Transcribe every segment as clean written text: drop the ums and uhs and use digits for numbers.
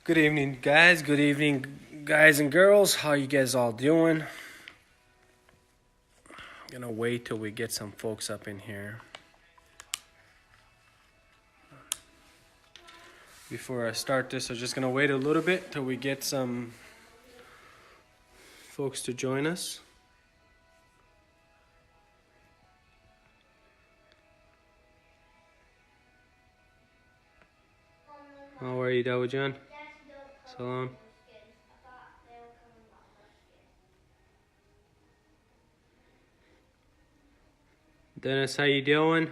Good evening, guys. Good evening, guys and girls. How you guys all doing? Gonna wait till we get some folks up in here. Before I start this, I'm just gonna wait a little bit till we get some folks to join us. How are you, Dawajan? Salam. Dennis, how you doing?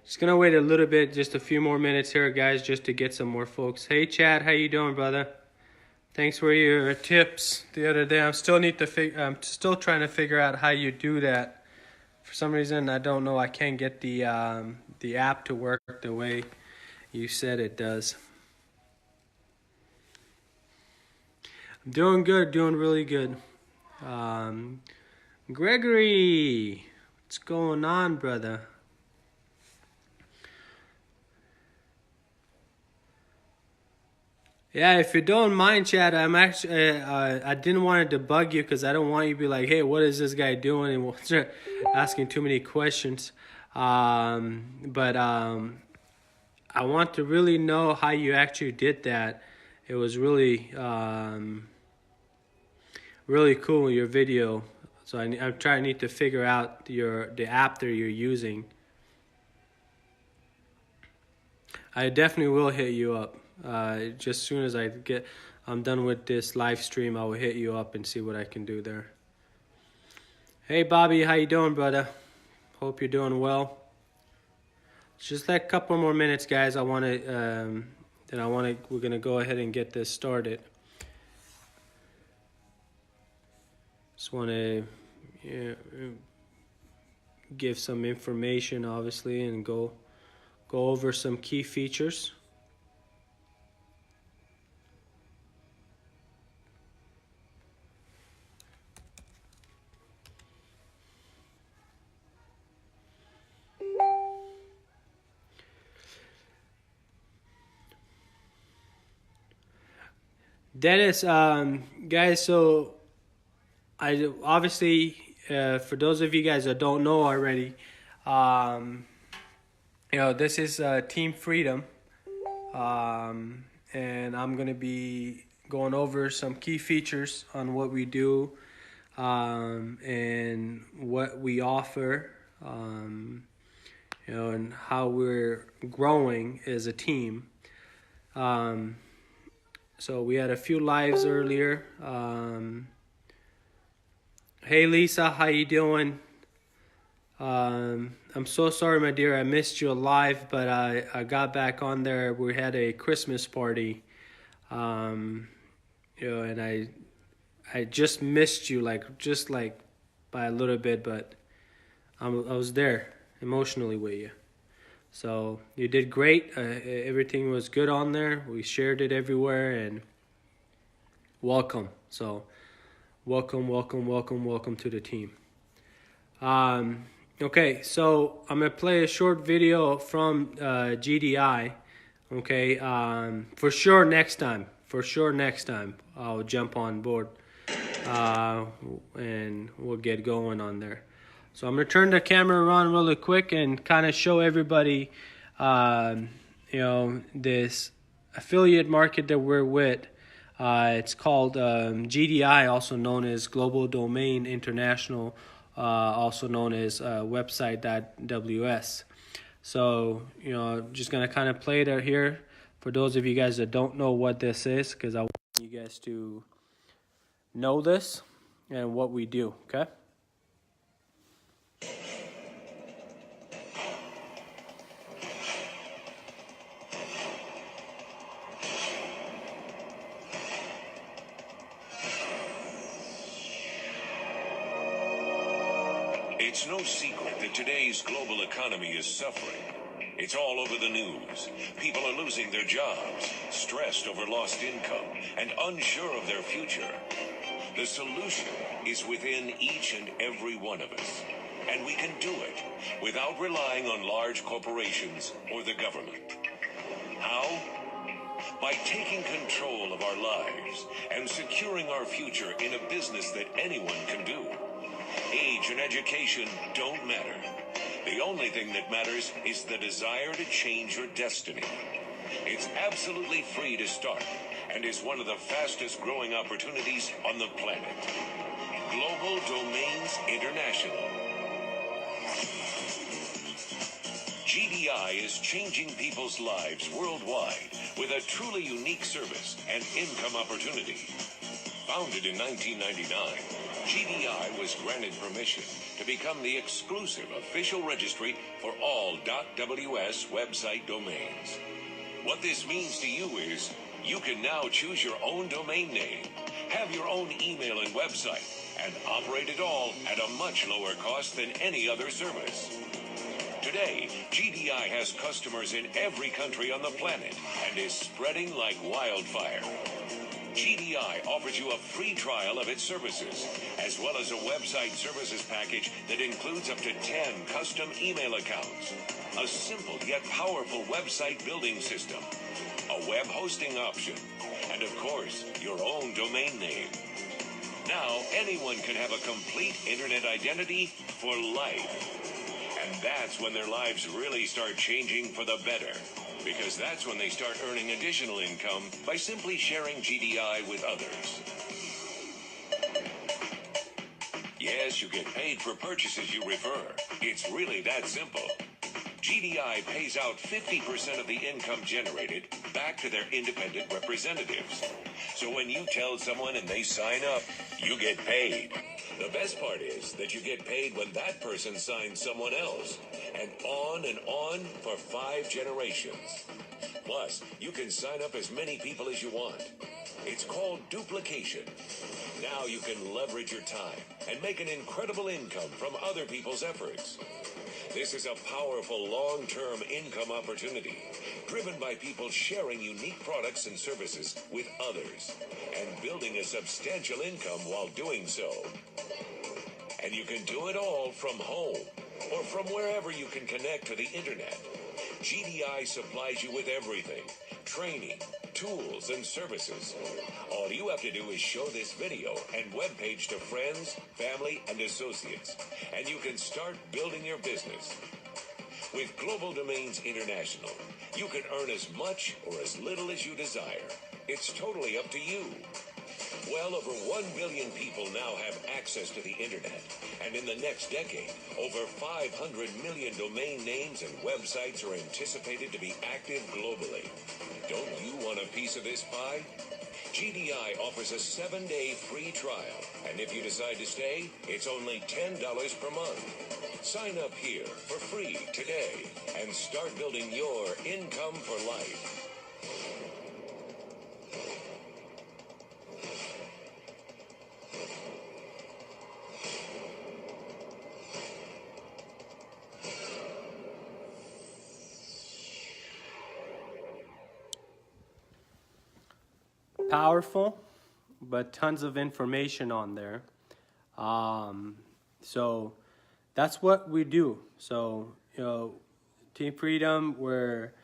Just gonna wait a little bit, just a few more minutes here, guys, just to get some more folks. Hey, Chad, how you doing, brother? Thanks for your tips the other day. I'm still trying to figure out how you do that. For some reason, I don't know. I can't get the app to work the way you said it does. I'm doing good, doing really good. Gregory, what's going on, brother? Yeah, if you don't mind, Chad, I'm actually I didn't want to debug you because I don't want you to be like, hey, what is this guy doing? And we'll start asking too many questions. But I want to really know how you actually did that. It was really really cool, your video. So I'm need to figure out the app that you're using. I definitely will hit you up. Just as soon as I'm done with this live stream, I will hit you up and see what I can do there. Hey Bobby, how you doing, brother? Hope you're doing well. Just like a couple more minutes, guys. We're gonna go ahead and get this started. Just want to give some information, obviously, and go over some key features. Dennis, guys, so I obviously, for those of you guys that don't know already, this is Team Freedom, and I'm going to be going over some key features on what we do and what we offer, and how we're growing as a team. So we had a few lives earlier. Hey Lisa, how you doing? I'm so sorry, my dear. I missed you live, but I got back on there. We had a Christmas party, and I just missed you, just by a little bit, but I was there emotionally with you. So you did great. Everything was good on there. We shared it everywhere, and welcome. So welcome to the team. Okay, so I'm gonna play a short video from GDI. Okay, for sure next time I'll jump on board, and we'll get going on there. So I'm going to turn the camera around really quick and kind of show everybody, this affiliate market that we're with. It's called GDI, also known as Global Domain International, also known as website.ws. So, just going to kind of play it here for those of you guys that don't know what this is, because I want you guys to know this and what we do, okay? It's no secret that today's global economy is suffering. It's all over the news. People are losing their jobs, stressed over lost income, and unsure of their future. The solution is within each and every one of us. And we can do it without relying on large corporations or the government. How? by taking control of our lives and securing our future in a business that anyone can do. Age and education don't matter. The only thing that matters is the desire to change your destiny. It's absolutely free to start and is one of the fastest growing opportunities on the planet. Global Domains International. GDI is changing people's lives worldwide with a truly unique service and income opportunity. Founded in 1999, GDI was granted permission to become the exclusive official registry for all .ws website domains. What this means to you is you can now choose your own domain name, have your own email and website, and operate it all at a much lower cost than any other service. Today, GDI has customers in every country on the planet and is spreading like wildfire. GDI offers you a free trial of its services, as well as a website services package that includes up to 10 custom email accounts, a simple yet powerful website building system, a web hosting option, and of course, your own domain name. Now, anyone can have a complete internet identity for life. And that's when their lives really start changing for the better. Because that's when they start earning additional income by simply sharing GDI with others. Yes, you get paid for purchases you refer. It's really that simple. GDI pays out 50% of the income generated back to their independent representatives. So when you tell someone and they sign up, you get paid. The best part is that you get paid when that person signs someone else, and on for 5 generations. Plus, you can sign up as many people as you want. It's called duplication. Now you can leverage your time and make an incredible income from other people's efforts. This is a powerful long-term income opportunity driven by people sharing unique products and services with others and building a substantial income while doing so. And you can do it all from home or from wherever you can connect to the internet. GDI supplies you with everything: training, tools, and services. All you have to do is show this video and webpage to friends, family, and associates, and you can start building your business. With Global Domains International, you can earn as much or as little as you desire. It's totally up to you. Well over 1 billion people now have access to the internet, and in the next decade, over 500 million domain names and websites are anticipated to be active globally. Don't you want a piece of this pie? GDI offers a 7-day free trial, and if you decide to stay, it's only $10 per month. Sign up here for free today and start building your income for life. Powerful, but tons of information on there. So that's what we do. So, you know, Team Freedom, we're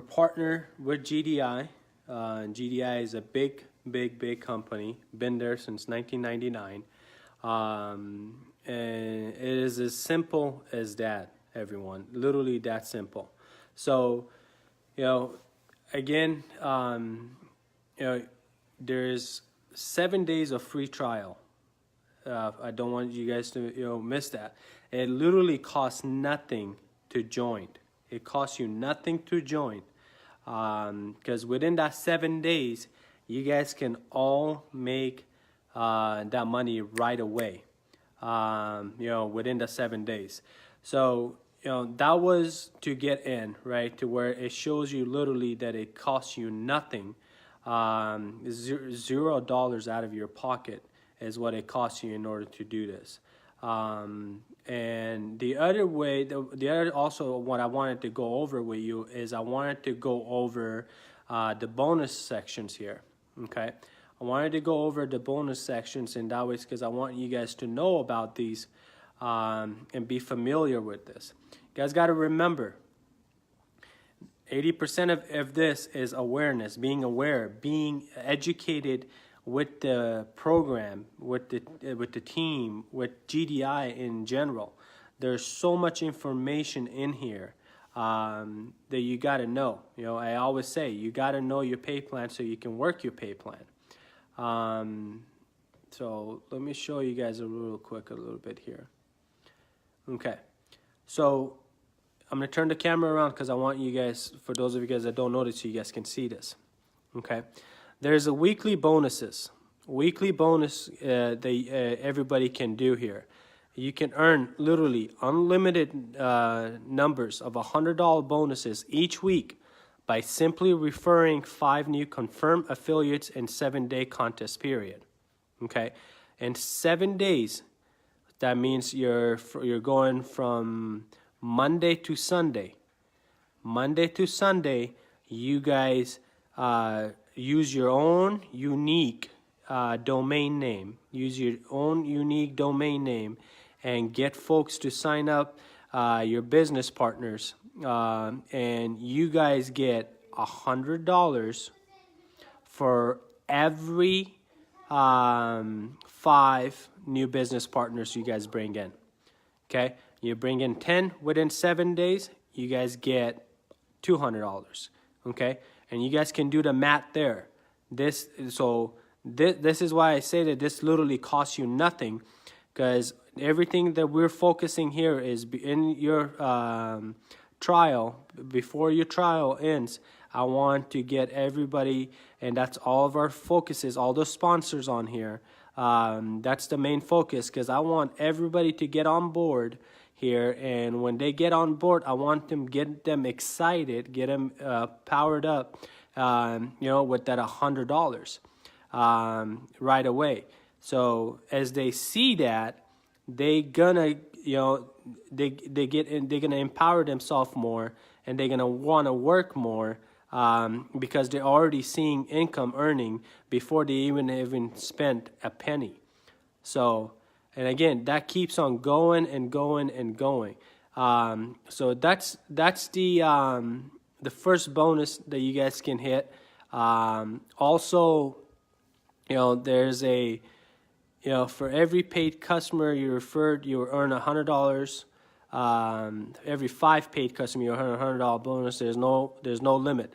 partnered with GDI. GDI is a big company. Been there since 1999. And it is as simple as that, everyone. Literally that simple. So, you know, again, you know, there's 7 days of free trial. I don't want you guys to miss that. It literally costs nothing to join. It costs you nothing to join, because within that 7 days, you guys can all make that money right away. Within the 7 days. So that was to get in, right, to where it shows you literally that it costs you nothing. $0 out of your pocket is what it costs you in order to do this. And the other way, the other also what I wanted to go over with you is I wanted to go over the bonus sections here. Okay, I wanted to go over the bonus sections, and that was because I want you guys to know about these and be familiar with this. You guys got to remember, 80% of this is awareness, being aware, being educated with the program, with the team, with GDI in general. There's so much information in here that you got to know. You know, I always say you got to know your pay plan so you can work your pay plan. So let me show you guys a little bit here. Okay, so I'm going to turn the camera around because I want you guys, for those of you guys that don't notice, so you guys can see this. Okay, there's a weekly bonuses. Weekly bonus that everybody can do here. You can earn literally unlimited numbers of $100 bonuses each week by simply referring 5 new confirmed affiliates in 7-day contest period. Okay, in 7 days, that means you're going from Monday to Sunday. Monday to Sunday, you guys use your own unique domain name. Use your own unique domain name and get folks to sign up, your business partners, and you guys get $100 for every 5 new business partners you guys bring in. Okay, you bring in 10 within 7 days, you guys get $200. Okay, and you guys can do the math there. This is why I say that this literally costs you nothing, because everything that we're focusing here is in your trial. Before your trial ends, I want to get everybody, and that's all of our focuses, all the sponsors on here. That's the main focus, because I want everybody to get on board here, and when they get on board, I want them, get them excited, get them powered up, with that $100 right away. So as they see that, they're gonna empower themselves more, and they're gonna want to work more, because they're already seeing income earning before they even spent a penny. So, and again, that keeps on going and going and going. So that's the first bonus that you guys can hit. Also, there's a, for every paid customer you referred, you earn $100. Every 5 paid customer, you earn a $100 bonus. There's no limit.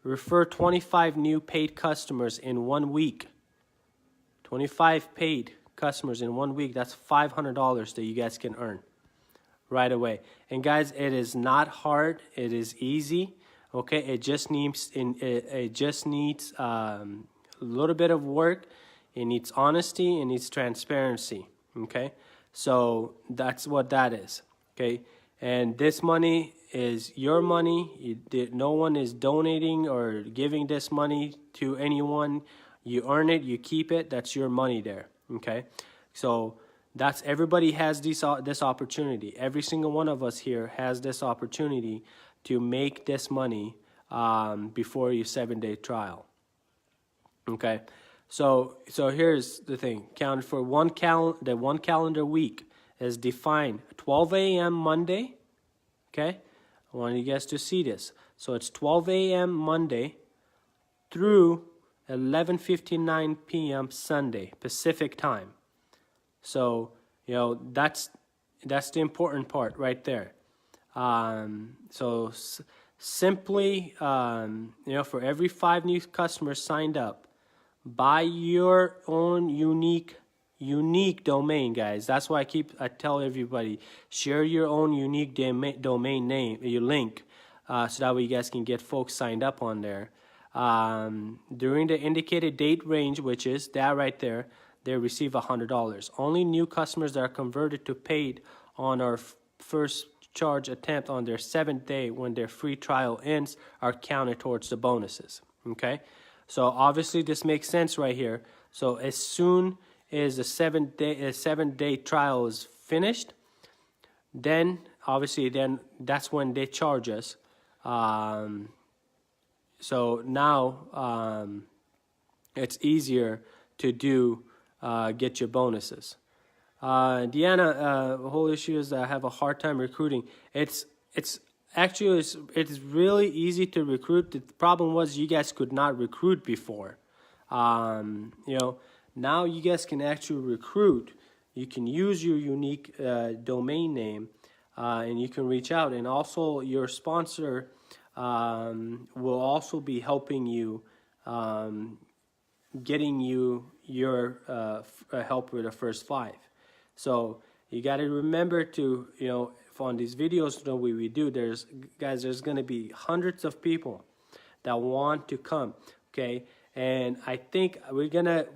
Refer 25 new paid customers in 1 week. 25 paid customers in 1 week. That's $500 that you guys can earn right away. And guys, it is not hard. It is easy. Okay, it just needs a little bit of work. It needs honesty. It needs transparency. Okay, so that's what that is. Okay, and this money is your money. No one is donating or giving this money to anyone. You earn it, you keep it. That's your money there. Okay, so that's, everybody has this opportunity. Every single one of us here has this opportunity to make this money before your 7-day trial. Okay, so here's the thing. Count for one calendar week is defined 12 a.m. Monday. Okay, I want you guys to see this. So it's 12 a.m. Monday through 11:59 p.m. Sunday Pacific time. So that's the important part right there. So simply for every 5 new customers signed up, buy your own unique domain, guys. That's why I tell everybody, share your own unique domain name, your link, so that way you guys can get folks signed up on there. During the indicated date range, which is that right there, they receive $100. Only new customers that are converted to paid on our first charge attempt on their 7th day, when their free trial ends, are counted towards the bonuses. Okay, so obviously this makes sense right here. So as soon as the 7-day trial is finished, then obviously that's when they charge us. So now it's easier to get your bonuses. Deanna, the whole issue is that I have a hard time recruiting. It's Actually, it's really easy to recruit. The problem was you guys could not recruit before. You know, now you guys can actually recruit. You can use your unique domain name, and you can reach out. And also, your sponsor will also be helping you, getting you your help with the first 5. So you got to remember to, you know, on these videos that we do, there's going to be hundreds of people that want to come, okay? And I think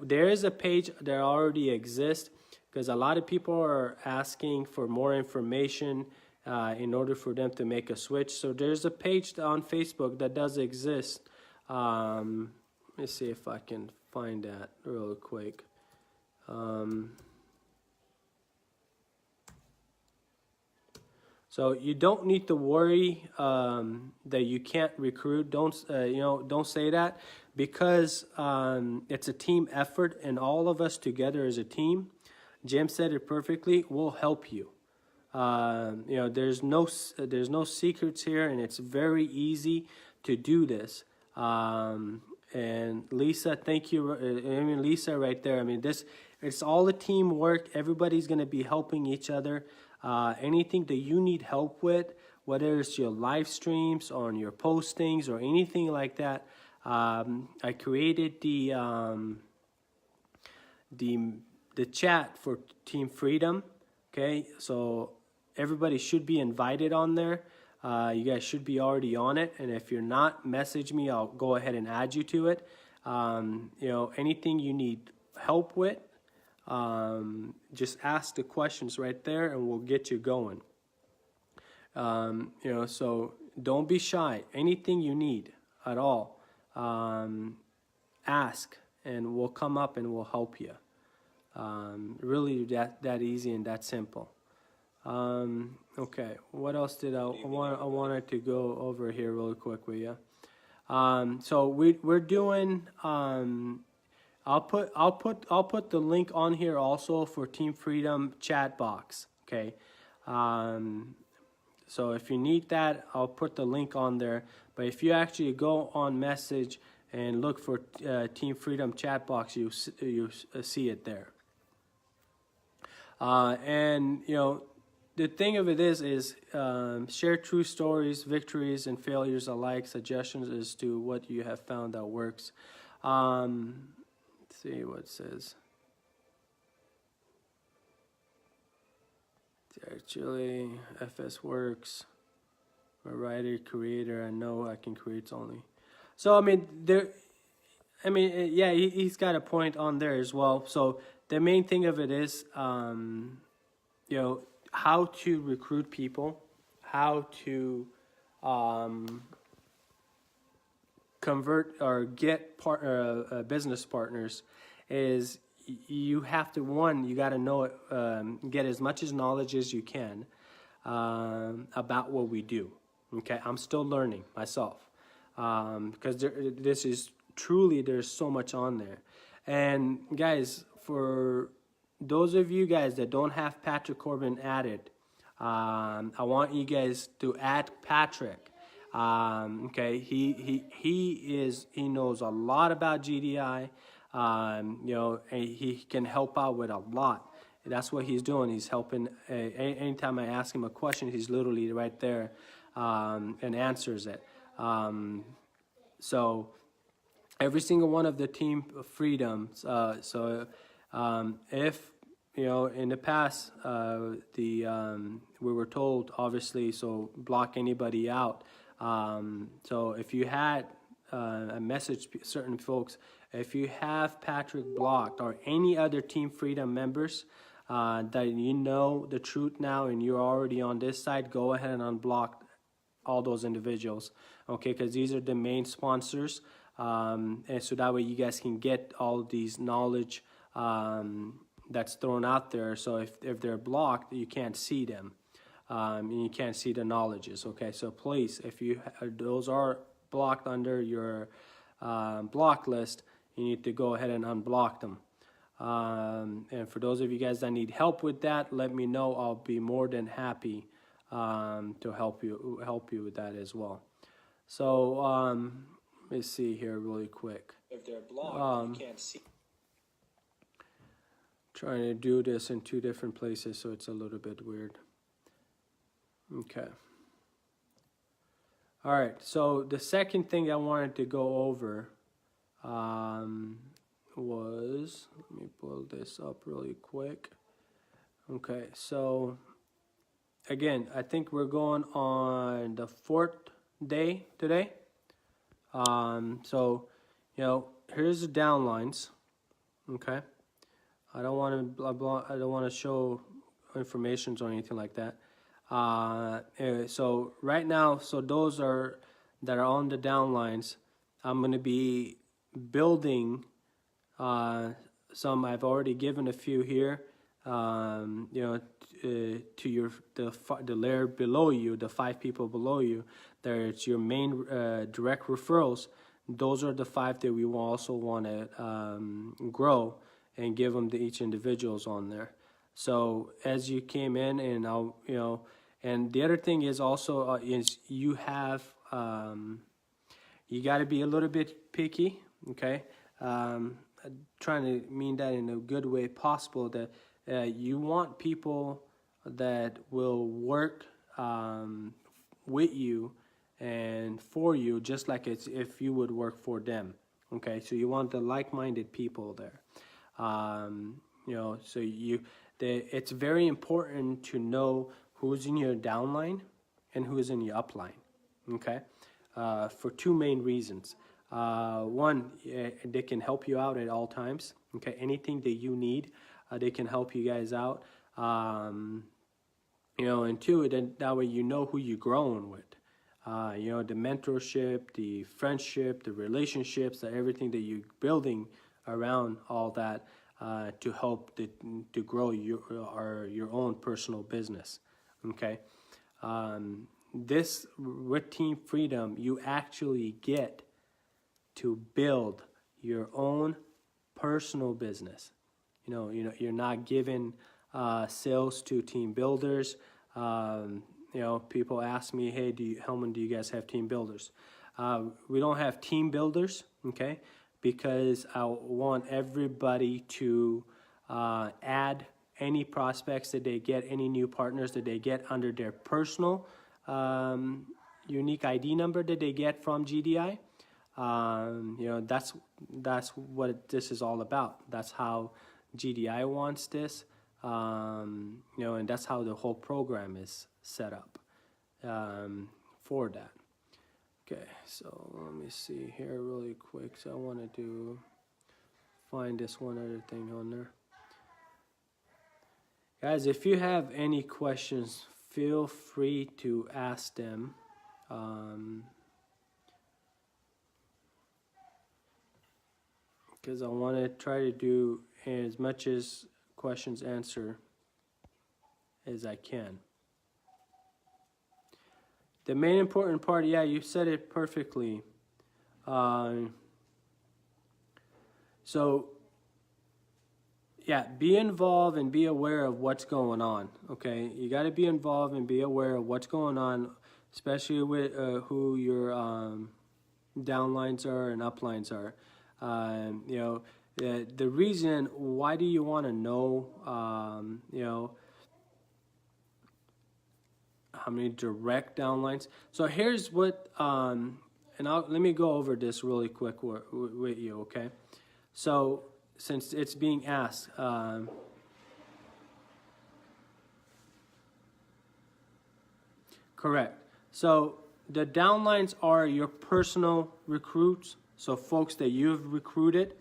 there is a page that already exists, because a lot of people are asking for more information in order for them to make a switch. So there's a page on Facebook that does exist. Let me see if I can find that real quick. So you don't need to worry that you can't recruit. Don't don't say that, because it's a team effort, and all of us together as a team. Jim said it perfectly. We'll help you. You know, there's no secrets here, and it's very easy to do this. And Lisa, thank you. I mean, Lisa, right there. I mean, it's all a teamwork. Everybody's going to be helping each other. Anything that you need help with, whether it's your live streams or on your postings or anything like that, I created the chat for Team Freedom. Okay, so everybody should be invited on there. You guys should be already on it, and if you're not, message me. I'll go ahead and add you to it. You know, anything you need help with, just ask the questions right there, and we'll get you going. You know, so don't be shy. Anything you need at all, ask, and we'll come up and we'll help you. Really that easy and that simple. Okay, what else did I wanted to go over here really quick with you. So we're doing. I'll put the link on here also for Team Freedom chat box. Okay. So if you need that, I'll put the link on there. But if you actually go on message and look for Team Freedom chat box, you see it there. And you know, the thing of it is share true stories, victories, and failures alike, suggestions as to what you have found that works. Let's see what it says. Actually, FS works. I'm a writer, creator. I know I can create only. So I mean, yeah, he's got a point on there as well. So the main thing of it is, you know, how to recruit people, how to convert or get business partners. Is you have to, you got to know it, get as much as knowledge as you can about what we do. Okay, I'm still learning myself, because this is truly, there's so much on there. And guys, for those of you guys that don't have Patrick Corbin added, I want you guys to add Patrick. Okay, he knows a lot about GDI. You know, he can help out with a lot. That's what he's doing. He's helping. Anytime I ask him a question, he's literally right there and answers it. So every single one of the Team Freedoms. If you know, in the past, we were told, obviously, so block anybody out. So if you had a message, certain folks, if you have Patrick blocked or any other Team Freedom members that you know the truth now and you're already on this side, go ahead and unblock all those individuals, okay? Because these are the main sponsors, and so that way you guys can get all these knowledge that's thrown out there. So if they're blocked, you can't see them, and you can't see the knowledges, okay? So please, if those are blocked under your block list, you need to go ahead and unblock them. And for those of you guys that need help with that, let me know. I'll be more than happy to help you with that as well. So let me see here really quick. If they're blocked, you can't see. Trying to do this in two different places, so it's a little bit weird. Okay. All right, so the second thing I wanted to go over was, let me pull this up really quick. Okay, so again, I think we're going on the 4th day today. So, here's the downlines. Okay, I don't want to show informations or anything like that. Anyway, so right now, so those that are on the downlines, I'm going to be building some. I've already given a few here. To the layer below you, the 5 people below you. There's your main direct referrals. Those are the 5 that we will also want to grow and give them to each individuals on there. So as you came in, and and the other thing is also is you have you got to be a little bit picky, okay? Trying to mean that in a good way possible, that you want people that will work with you and for you, just like it's if you would work for them. Okay, so you want the like-minded people there. So it's very important to know who's in your downline and who's in your upline. Okay, for 2 main reasons. One, they can help you out at all times. Okay, anything that you need, they can help you guys out. And 2, then that way you know who you're growing with. The mentorship, the friendship, the relationships, everything that you're building around all that to help to grow your own personal business. Okay, this with Team Freedom, you actually get to build your own personal business. You're not giving sales to team builders. People ask me, hey, Helmand, do you guys have team builders? We don't have team builders, okay, because I want everybody to add any prospects that they get, any new partners that they get under their personal unique ID number that they get from GDI. That's what this is all about. That's how GDI wants this, and that's how the whole program is set up for that. Okay, so let me see here really quick. So I wanted to find this one other thing on there. Guys, if you have any questions, feel free to ask them. Because I want to try to do as much as questions answer as I can. The main important part, yeah, you said it perfectly. Be involved and be aware of what's going on, okay? You got to be involved and be aware of what's going on, especially with who your downlines are and uplines are. The reason, why do you want to know, how many direct downlines? So here's what, let me go over this really quick with you, okay? So since it's being asked, correct. So the downlines are your personal recruits, so folks that you've recruited,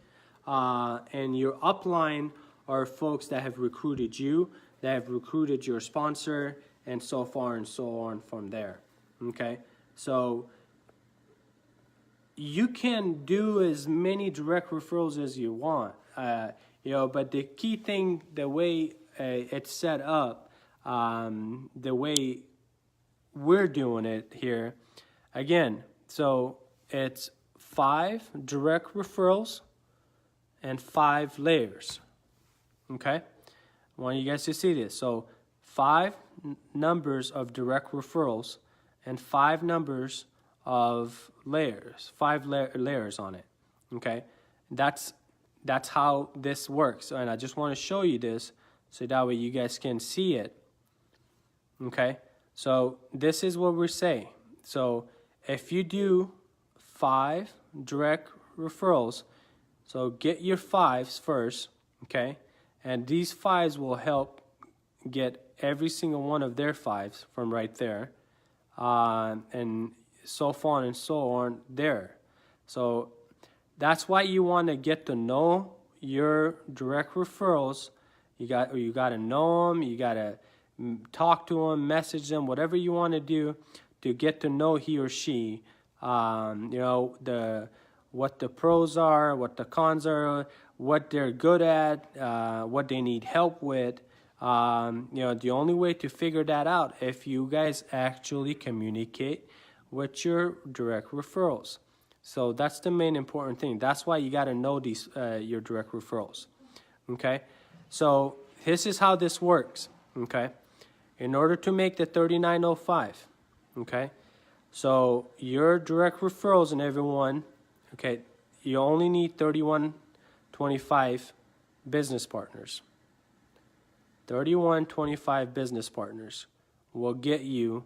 and your upline are folks that have recruited you, that have recruited your sponsor, and so far and so on from there. Okay, so you can do as many direct referrals as you want, but the key thing, the way it's set up, the way we're doing it here, again, so it's 5 direct referrals and 5 layers. Okay, I want you guys to see this. So numbers of direct referrals and 5 numbers of layers, 5 layers on it. Okay, that's how this works, and I just want to show you this so that way you guys can see it. Okay, so this is what we're saying. So if you do 5 direct referrals, so get your 5s first, okay, and these 5s will help get every single one of their 5s from right there, and so on and so on there. So that's why you want to get to know your direct referrals. You got to know them. You got to talk to them, message them, whatever you want to do to get to know he or she. You know, what the pros are, what the cons are, what they're good at, what they need help with. You know, the only way to figure that out if you guys actually communicate with your direct referrals. So that's the main important thing. That's why you got to know these your direct referrals. Okay, so this is how this works. Okay, in order to make the 3905, okay, so your direct referrals and everyone, okay, you only need 3125 business partners. 3125 business partners will get you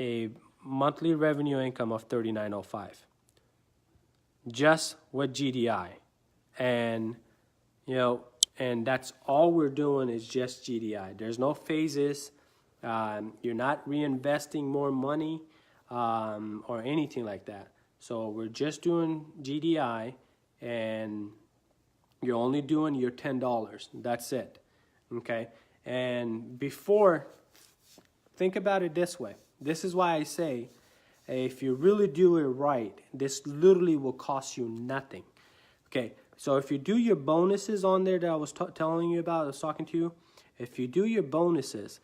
a monthly revenue income of 3905 just with GDI. And you know, and that's all we're doing is just GDI. There's no phases. You're not reinvesting more money or anything like that. So we're just doing GDI, and you're only doing your $10. That's it. Okay? And before, think about it this way. This is why I say, if you really do it right, this literally will cost you nothing. Okay, so if you do your bonuses on there that I was telling you about, I was talking to you, if you do your bonuses,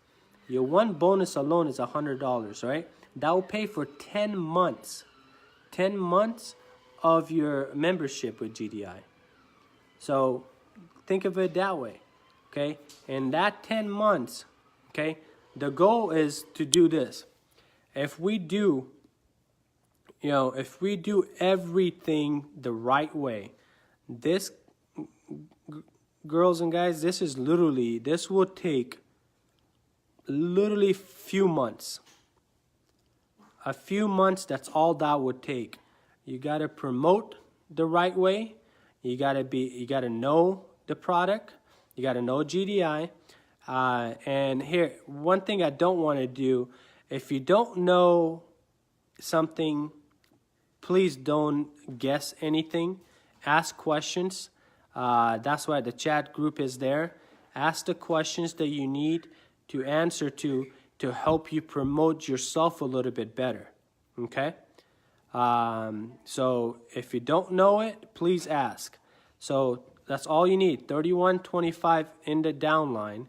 your one bonus alone is $100, right? That will pay for 10 months. 10 months of your membership with GDI. So think of it that way, okay? In that 10 months, okay, the goal is to do this. If we do, you know, if we do everything the right way, this, girls and guys, this will take literally few months. A few months, that's all that would take. You got to promote the right way. You got to know the product. You got to know GDI. And here, one thing I don't want to do, if you don't know something, please don't guess anything. Ask questions. That's why the chat group is there. Ask the questions that you need to answer to help you promote yourself a little bit better. Okay? So if you don't know it, please ask. So that's all you need. 3125 in the downline.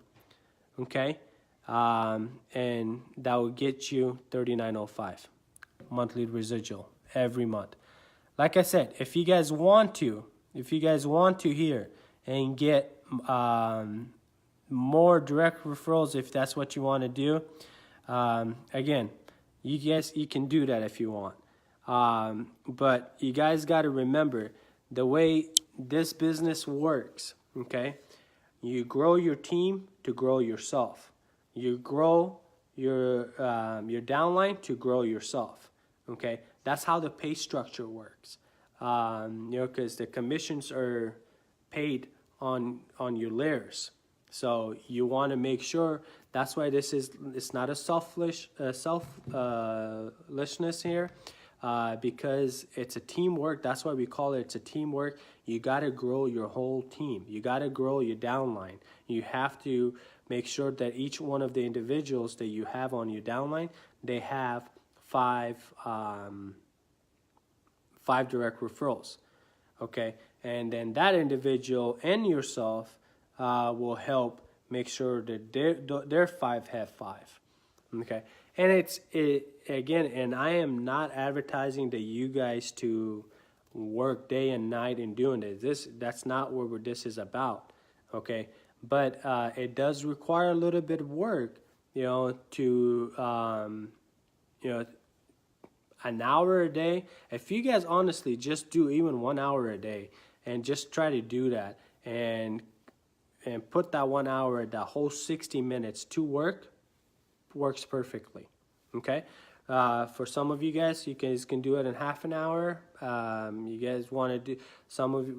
Okay? And that will get you 3905 monthly residual every month. Like I said, if you guys want to here and get more direct referrals, if that's what you want to do, again, you can do that if you want. But you guys got to remember the way this business works. Okay, you grow your team to grow yourself. You grow your downline to grow yourself. Okay, that's how the pay structure works. You know, because the commissions are paid on your layers. So you want to make sure. That's why it's not a selfishness here, because it's a teamwork. That's why we call it's a teamwork. You got to grow your whole team. You got to grow your downline. You have to make sure that each one of the individuals that you have on your downline, they have 5 direct referrals. Okay, and then that individual and yourself will help make sure that their 5 have 5. Okay, and again, and I am not advertising that you guys to work day and night in doing this. That's not what this is about. Okay, but it does require a little bit of work, to an hour a day. If you guys honestly just do even 1 hour a day and just try to do that and put that 1 hour, that whole 60 minutes to work, works perfectly. Okay. For some of you guys can do it in half an hour. You guys want to do,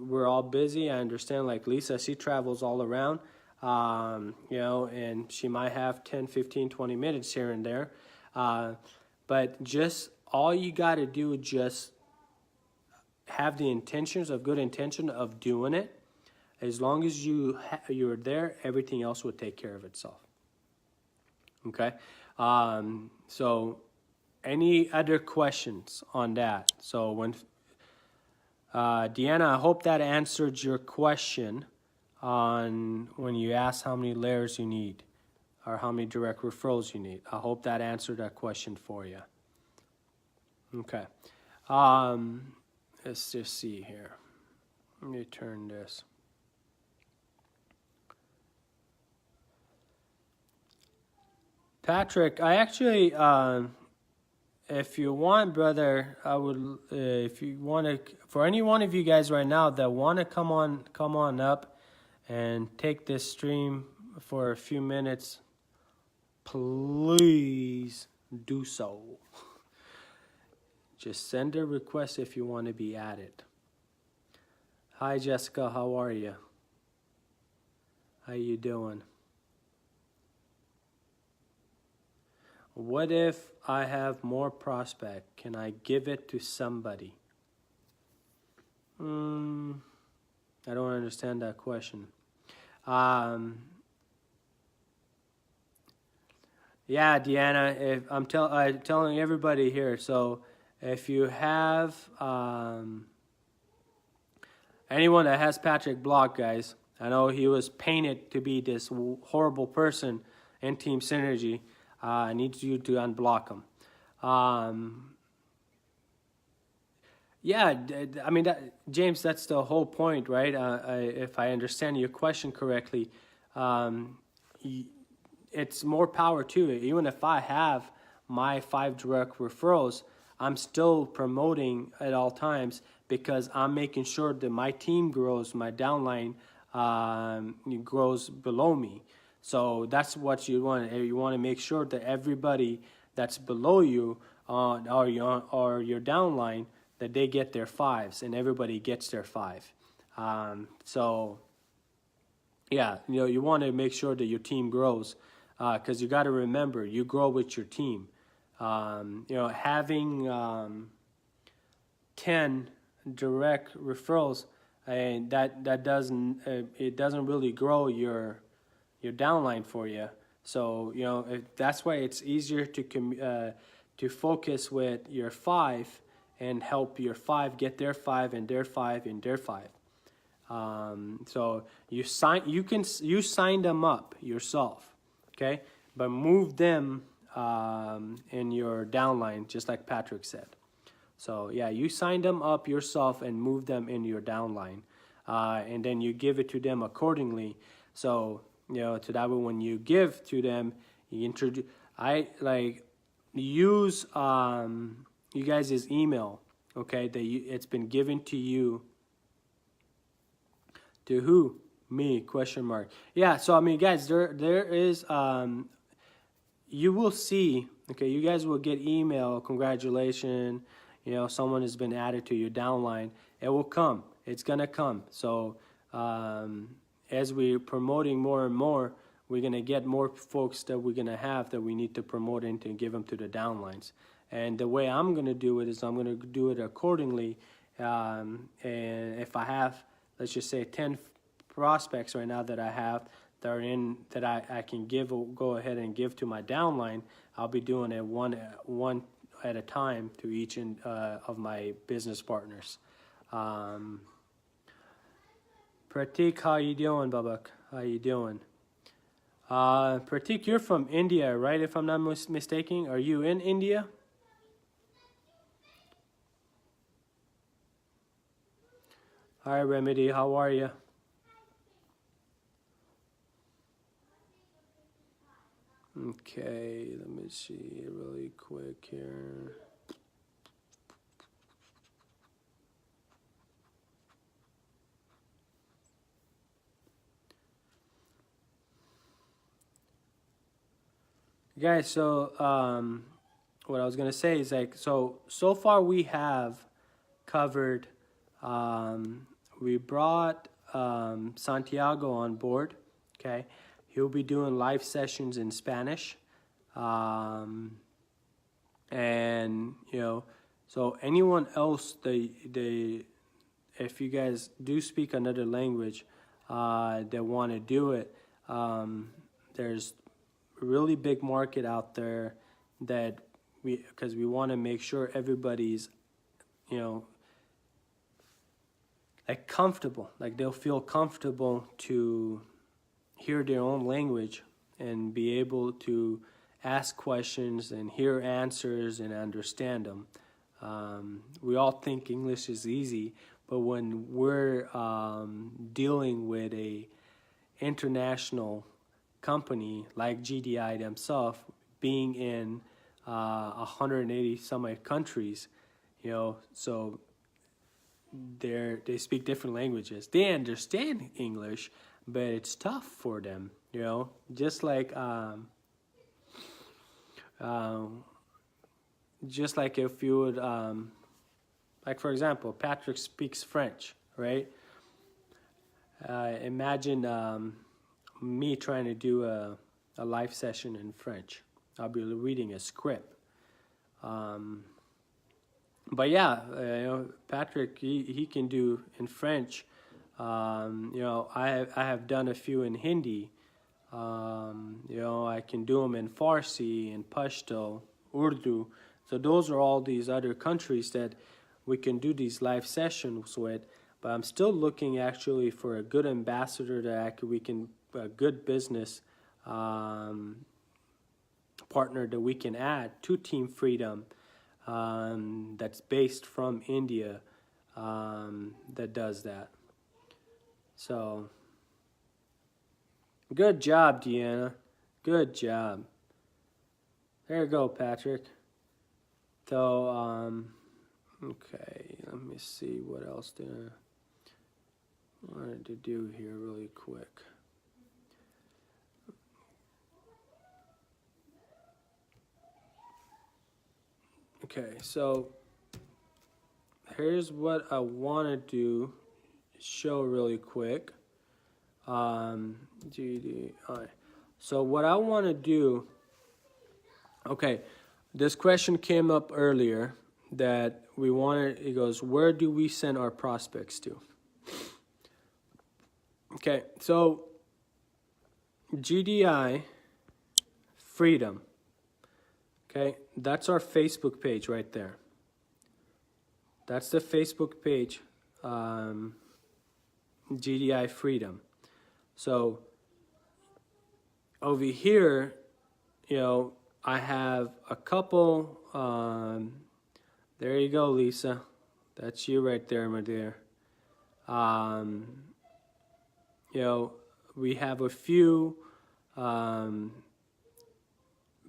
we're all busy. I understand, like Lisa, she travels all around, and she might have 10, 15, 20 minutes here and there. But just all you got to do is just have the good intention of doing it. As long as you're there, everything else will take care of itself. Okay. So any other questions on that? So Deanna, I hope that answered your question on when you asked how many layers you need or how many direct referrals you need. I hope that answered that question for you. Okay. Let's just see here. Let me turn this. Patrick, I actually, if you want, brother, I would, if you want to, for any one of you guys right now that want to come on up and take this stream for a few minutes, please do so. Just send a request if you want to be added. Hi, Jessica. How are you? How you doing? What if I have more prospect? Can I give it to somebody? I don't understand that question. Yeah, Deanna, if I'm telling everybody here, so if you have anyone that has Patrick blocked, guys, I know he was painted to be this horrible person in Team Synergy. I need you to unblock him. Yeah, I mean, James, that's the whole point, right? If I understand your question correctly, it's more power to it. Even if I have my 5 direct referrals, I'm still promoting at all times because I'm making sure that my team grows, my downline grows below me. So that's what you want. You want to make sure that everybody that's below you or your downline, that they get their 5s and everybody gets their 5. So yeah, you want to make sure that your team grows because you got to remember, you grow with your team. Having 10 direct referrals, and that doesn't really grow your downline for you. So that's why it's easier to focus with your 5 and help your 5 get their 5 and their 5 and their 5. So you sign them up yourself, okay? But move them in your downline, just like Patrick said. So yeah, you sign them up yourself and move them in your downline, and then you give it to them accordingly. So to that way, when you give to them, you introduce. Use you guys' email, okay? It's been given to you. To who? Me? ? Yeah. So I mean, guys, there is you will see. Okay, you guys will get email. Congratulations. Someone has been added to your downline. It will come. It's gonna come. So as we're promoting more and more, we're gonna get more folks that we're gonna have that we need to promote into and give them to the downlines. And the way I'm gonna do it is I'm gonna do it accordingly. And if I have, let's just say 10 prospects right now that I have that I can go ahead and give to my downline, I'll be doing it one at a time to each of my business partners. Pratik, how you doing, Babak? How you doing? Pratik, you're from India, right? If I'm not mistaken, are you in India? Hi, Remedy. How are you? Okay, let me see really quick here. Guys, so what I was gonna say is like so far we have covered. We brought Santiago on board. Okay, he'll be doing live sessions in Spanish, and so anyone else they if you guys do speak another language, that want to do it, there's really big market out there that because we want to make sure everybody's like comfortable, like they'll feel comfortable to hear their own language and be able to ask questions and hear answers and understand them. We all think English is easy, but when we're dealing with a international company like GDI themselves, being in 180 some odd countries, so they speak different languages. They understand English, but it's tough for them, just like if you would like for example, Patrick speaks French, right? Imagine me trying to do a live session in French. I'll be reading a script. But yeah, Patrick, he can do in French. I have done a few in Hindi. I can do them in Farsi, in Pashto, Urdu. So those are all these other countries that we can do these live sessions with. But I'm still looking actually for a good ambassador that we can a good business partner that we can add to Team Freedom, that's based from India, that does that. So good job, Deanna. Good job. There you go, Patrick. So okay, let me see what else I wanted to do here really quick. Okay, so here's what I want to show really quick. GDI. So what I want to do, okay, this question came up earlier that we wanted, it goes, where do we send our prospects to? Okay, so GDI Freedom. Okay, that's our Facebook page right there. That's the Facebook page, GDI Freedom. So over here, I have a couple, there you go, Lisa. That's you right there, my dear. We have a few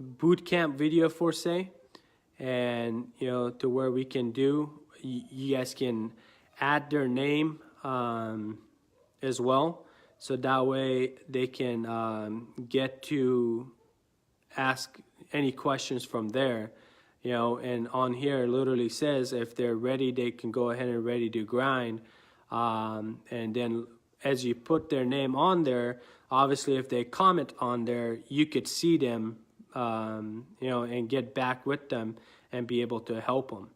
boot camp video for say, and to where we can do, you guys can add their name as well, so that way they can get to ask any questions from there, and on here it literally says if they're ready, they can go ahead and ready to grind, and then as you put their name on there, obviously if they comment on there, you could see them, and get back with them and be able to help them.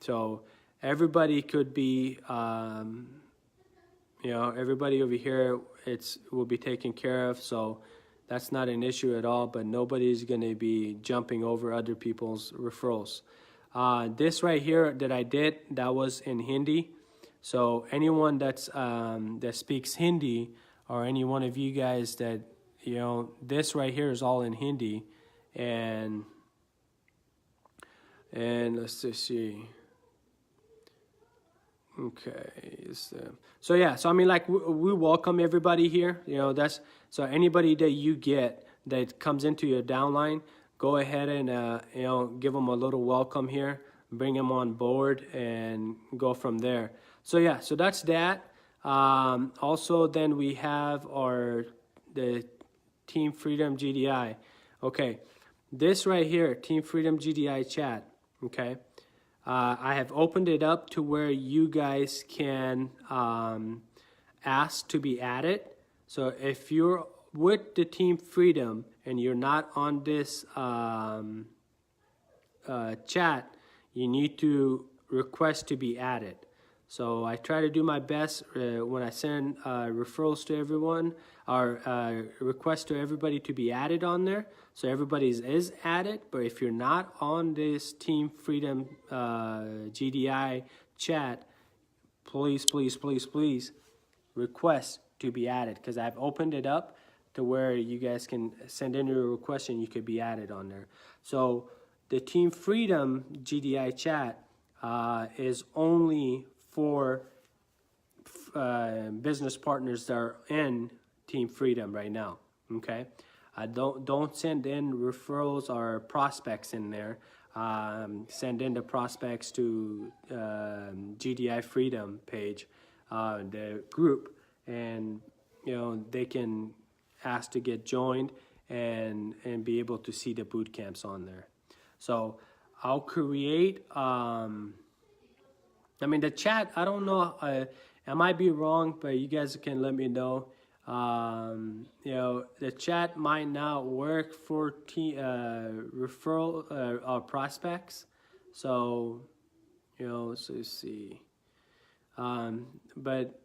So everybody could be, everybody over here, will be taken care of. So that's not an issue at all, but nobody's going to be jumping over other people's referrals. This right here that I did, that was in Hindi. So anyone that's that speaks Hindi, or any one of you guys that, this right here is all in Hindi, and let's just see. Okay, so yeah, so I mean, like we welcome everybody here. That's so anybody that you get that comes into your downline, go ahead and give them a little welcome here, bring them on board, and go from there. So yeah, so that's that. Also, then we have the Team Freedom GDI. Okay, this right here, Team Freedom GDI chat. Okay, I have opened it up to where you guys can ask to be added. So if you're with the Team Freedom and you're not on this chat, you need to request to be added. So I try to do my best when I send referrals to everyone, or request to everybody to be added on there. So everybody is added, but if you're not on this Team Freedom GDI chat, please request to be added, because I've opened it up to where you guys can send in your request and you could be added on there. So the Team Freedom GDI chat is only for business partners that are in Team Freedom right now. Okay, don't send in referrals or prospects in there. Send in the prospects to GDI Freedom page, the group, and they can ask to get joined and be able to see the boot camps on there. So I'll create the chat, I don't know, I might be wrong, but you guys can let me know. The chat might not work for referral or prospects. So, so let's see. But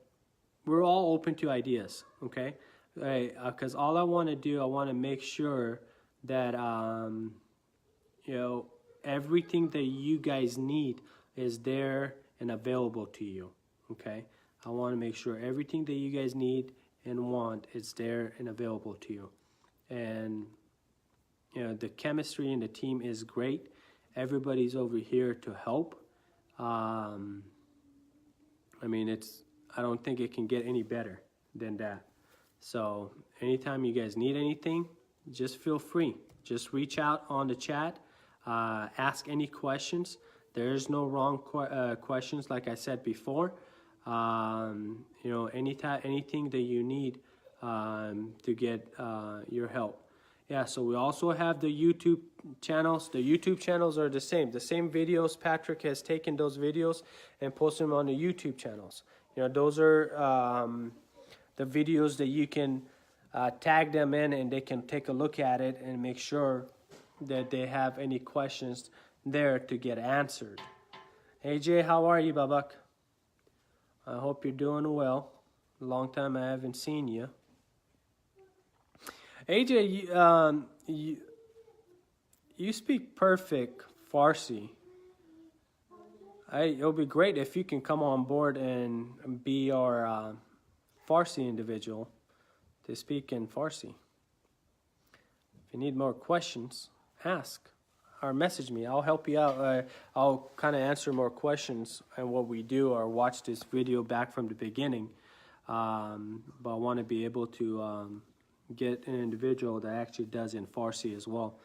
we're all open to ideas, okay? Because all I want to do, I want to make sure that, everything that you guys need is there and available to you, okay? I want to make sure everything that you guys need and want is there and available to you. And, the chemistry in the team is great. Everybody's over here to help. I don't think it can get any better than that. So anytime you guys need anything, just feel free. Just reach out on the chat. Ask any questions. There's no wrong questions, like I said before. Anything that you need to get your help. Yeah, so we also have the YouTube channels. The YouTube channels are the same. The same videos, Patrick has taken those videos and posted them on the YouTube channels. Those are the videos that you can tag them in, and they can take a look at it and make sure that they have any questions there to get answered. Hey Jay, how are you, Babak? I hope you're doing well. Long time I haven't seen you. AJ, you speak perfect Farsi. It'll be great if you can come on board and be our Farsi individual to speak in Farsi. If you need more questions, ask or message me. I'll help you out. I'll kind of answer more questions and what we do, or watch this video back from the beginning. But I want to be able to get an individual that actually does in Farsi as well,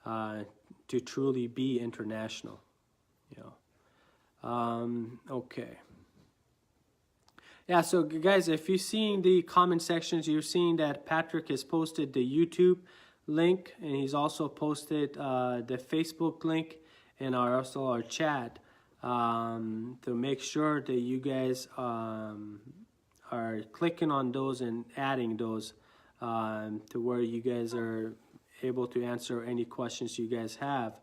to truly be international. Okay. Yeah, so guys, if you're seeing the comment sections, you're seeing that Patrick has posted the YouTube link, and he's also posted the Facebook link and also our chat, to make sure that you guys are clicking on those and adding those to where you guys are able to answer any questions you guys have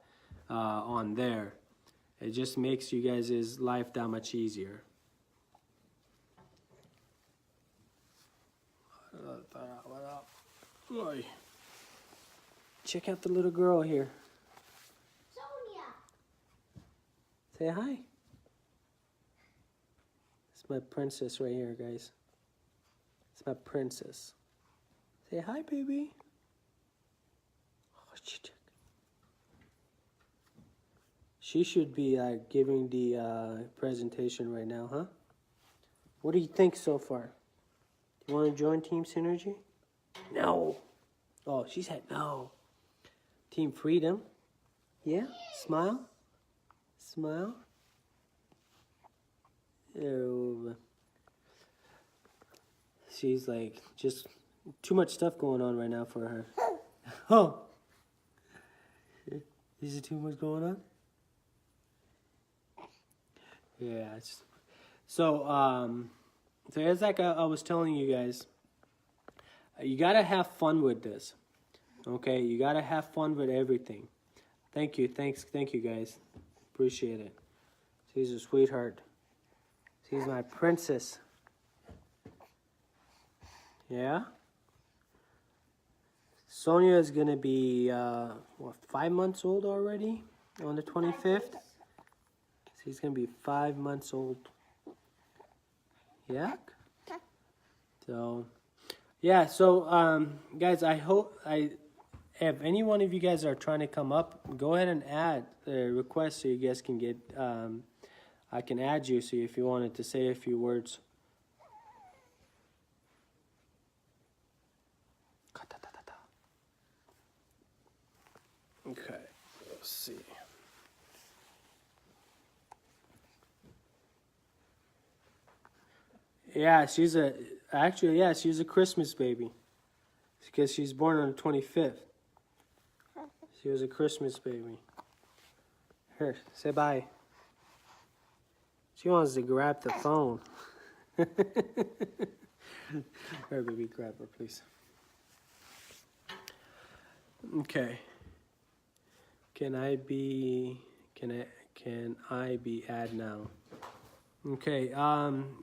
on there. It just makes you guys' life that much easier. Check out the little girl here. Sonia. Say hi. It's my princess right here, guys. It's my princess. Say hi, baby. Oh, she should be giving the presentation right now, huh? What do you think so far? You want to join Team Synergy? No. Oh, she said no. Team Freedom. Yeah, smile. Smile. Oh. She's like, just too much stuff going on right now for her. Oh. Is it too much going on? Yeah. So as like I was telling you guys, you gotta have fun with this. Okay, you gotta have fun with everything. Thank you, thank you guys. Appreciate it. She's a sweetheart. She's my princess. Yeah? Sonia is gonna be 5 months old already on the 25th. She's gonna be 5 months old. Yeah? So yeah, so guys, I hope if any one of you guys are trying to come up, go ahead and add a request so you guys can get I can add you, so if you wanted to say a few words. Okay, let's see. Yeah, she's a Christmas baby. Because she's born on the 25th. She was a Christmas baby. Here, say bye. She wants to grab the phone. Here, baby, grab her, please. Okay. Can I be add now? Okay,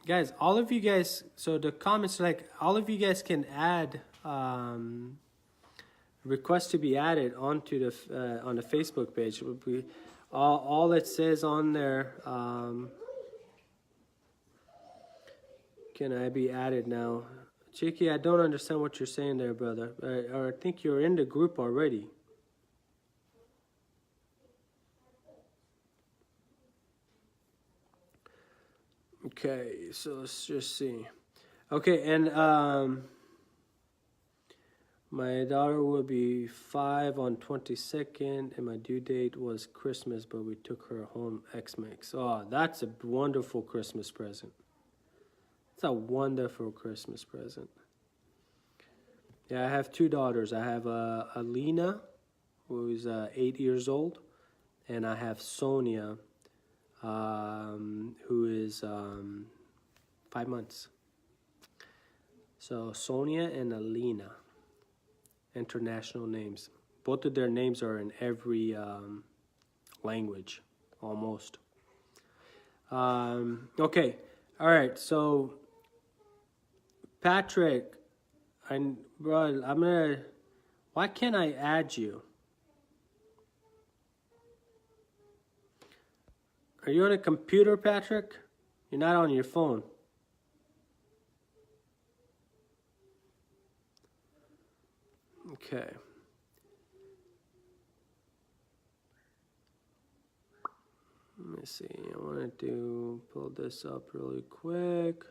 guys, all of you guys, so the comments, like, all of you guys can add, request to be added onto the, on the Facebook page. It would be, all it says on there, can I be added now? Cheeky, I don't understand what you're saying there, brother. Or I think you're in the group already. Okay, so let's just see. Okay, and my daughter will be 5 on 22nd, and my due date was Christmas, but we took her home X-Mix. Oh, that's a wonderful Christmas present. It's a wonderful Christmas present. Yeah, I have 2 daughters. I have Alina, who is 8 years old, and I have Sonia, who is 5 months. So Sonia and Alina, international names. Both of their names are in every language, almost. Okay, all right. So Patrick, bro, I'm gonna. Why can't I add you? Are you on a computer, Patrick? You're not on your phone. Okay. Let me see. I wanted to pull this up really quick.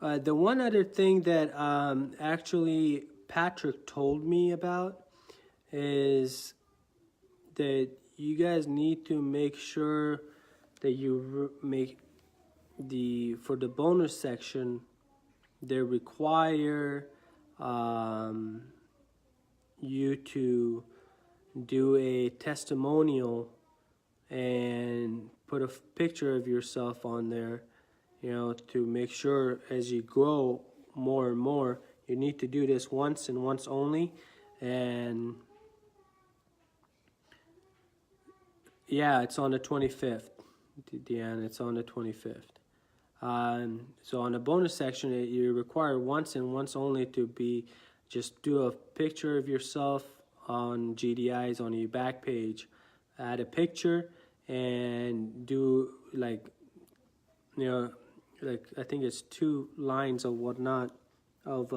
The one other thing that actually Patrick told me about is that you guys need to make sure that you make for the bonus section, they require you to do a testimonial and put a picture of yourself on there, you know, to make sure as you grow more and more, you need to do this once and once only. And yeah, it's on the 25th, Deanna, it's on the 25th. So on the bonus section, you require once and once only to just do a picture of yourself on GDIs on your back page. Add a picture and do like I think it's 2 lines or whatnot of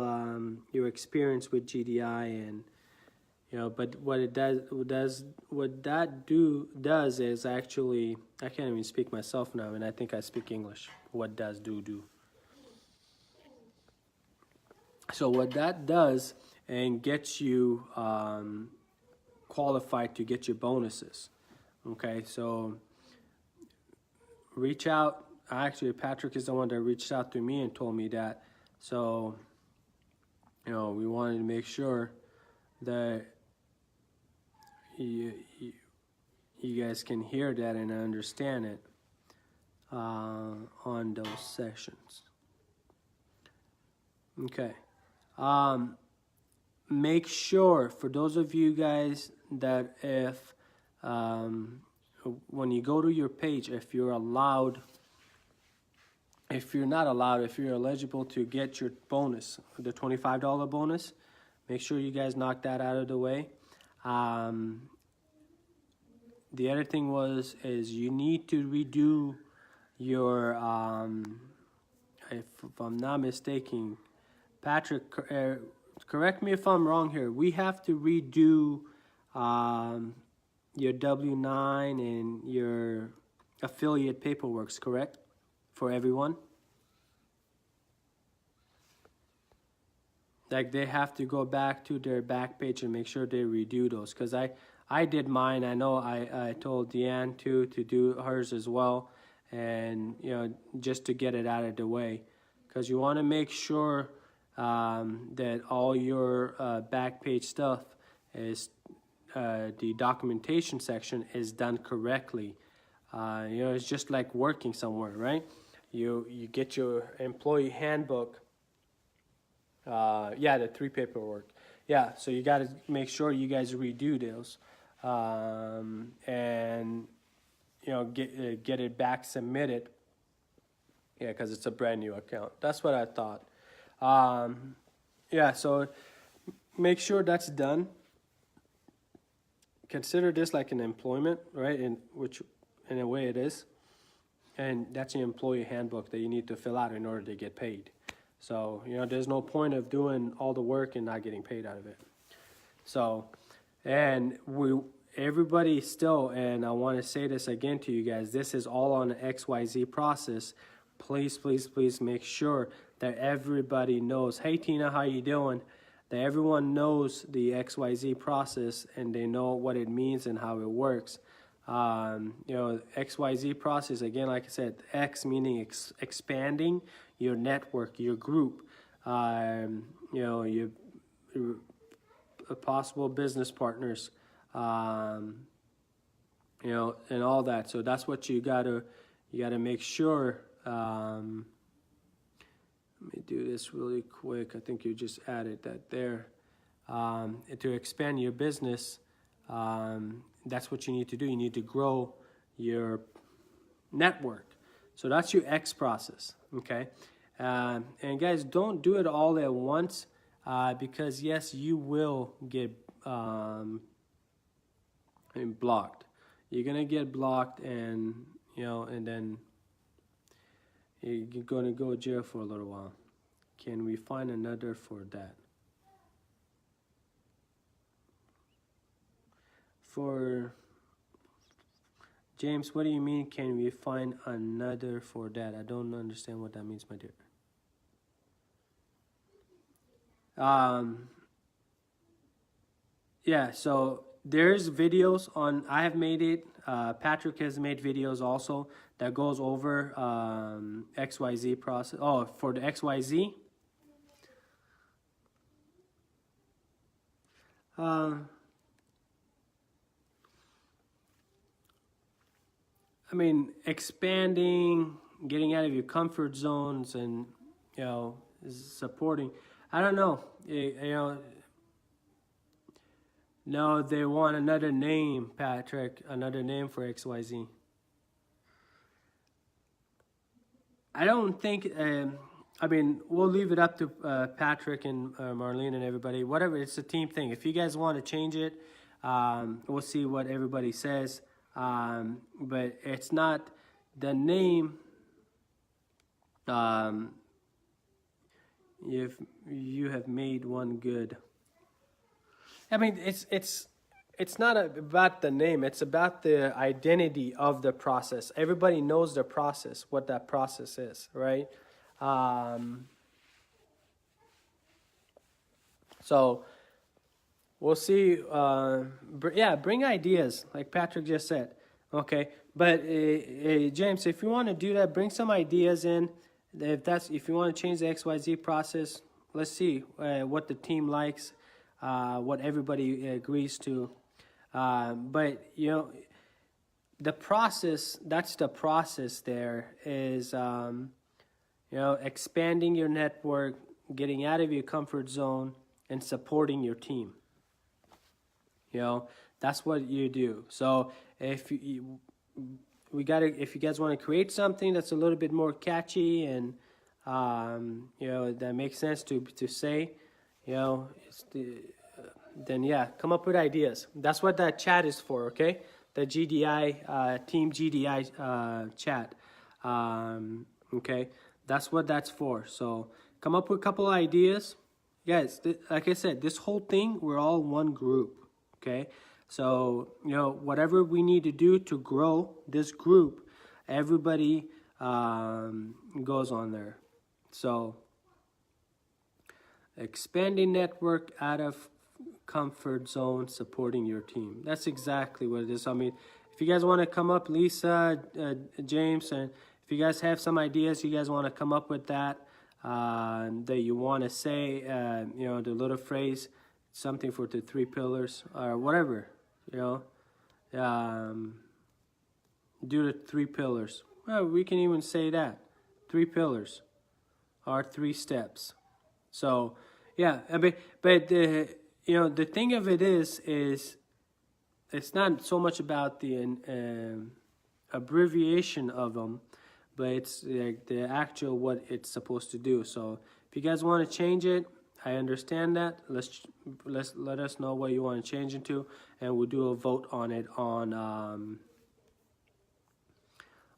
your experience with GDI and But what it does is actually, I can't even speak myself now, and I think I speak English. What does do? So what that does and gets you qualified to get your bonuses. Okay, so reach out. Actually, Patrick is the one that reached out to me and told me that. So, we wanted to make sure that you guys can hear that and understand it on those sessions. Okay. Make sure, for those of you guys, that if when you go to your page, if you're allowed, if you're not allowed, if you're eligible to get your bonus, the $25 bonus, make sure you guys knock that out of the way. The other thing is you need to redo your, if I'm not mistaken, Patrick, correct me if I'm wrong here. We have to redo your W-9 and your affiliate paperwork, correct? For everyone? Like they have to go back to their back page and make sure they redo those. Because I did mine. I know I told Deanne to do hers as well. And, just to get it out of the way. Because you want to make sure that all your back page stuff is, the documentation section is done correctly. It's just like working somewhere, right? You get your employee handbook. The 3 paperwork. Yeah, so you got to make sure you guys redo those, and get it back submitted. Yeah, because it's a brand new account. That's what I thought. So make sure that's done. Consider this like an employment, right? Which in a way it is. And that's your employee handbook that you need to fill out in order to get paid. So, there's no point of doing all the work and not getting paid out of it. So, and everybody still, and I want to say this again to you guys, this is all on the XYZ process. Please, please, please make sure that everybody knows, hey Tina, how you doing? That everyone knows the XYZ process and they know what it means and how it works. XYZ process, again, like I said, X meaning expanding your network, your group, your possible business partners, and all that. So that's what you gotta make sure. Let me do this really quick. I think you just added that there. To expand your business, that's what you need to do. You need to grow your network. So that's your X process, okay? And guys, don't do it all at once, because yes, you will get blocked. You're gonna get blocked, and and then you're gonna go to jail for a little while. Can we find another for that? For James, what do you mean, can we find another for that? I don't understand what that means, my dear. So there's videos on, I have made it, Patrick has made videos also that goes over XYZ process. Oh, for the XYZ? Expanding, getting out of your comfort zones, and supporting. I don't know. No, they want another name, Patrick. Another name for XYZ. I don't think. We'll leave it up to Patrick and Marlene and everybody. Whatever, it's a team thing. If you guys want to change it, we'll see what everybody says. But it's not the name. If you have made one good. I mean, it's not about the name. It's about the identity of the process. Everybody knows the process, what that process is, right? Um, so we'll see. Bring ideas, like Patrick just said. Okay, but James, if you want to do that, bring some ideas in. If you want to change the XYZ process, let's see what the team likes, what everybody agrees to. But the process. That's the process. There is expanding your network, getting out of your comfort zone, and supporting your team. That's what you do. So if if you guys want to create something that's a little bit more catchy and that makes sense to say, then yeah, come up with ideas. That's what that chat is for. Okay, the GDI team GDI chat. Okay, that's what that's for. So come up with a couple of ideas, guys. Like I said, this whole thing, we're all one group. Okay, so whatever we need to do to grow this group, everybody goes on there. So expanding network out of comfort zone, supporting your team. That's exactly what it is. I mean, if you guys want to come up, Lisa, James, and if you guys have some ideas, you guys want to come up with that you want to say, the little phrase, something for the 3 pillars or whatever, do the 3 pillars. Well, we can even say that 3 pillars are 3 steps. So yeah, but the thing of it is it's not so much about the abbreviation of them, but it's the actual what it's supposed to do. So if you guys want to change it, I understand that. Let us know what you want to change it to, and we'll do a vote on it on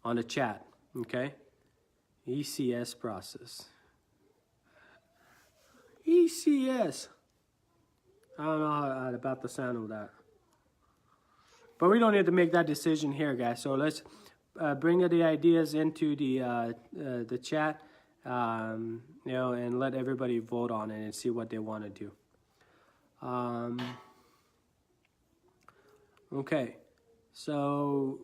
the chat. Okay, ECS process. ECS. I don't know about the sound of that, but we don't need to make that decision here, guys. So let's bring the ideas into the chat. And let everybody vote on it and see what they want to do. Okay, so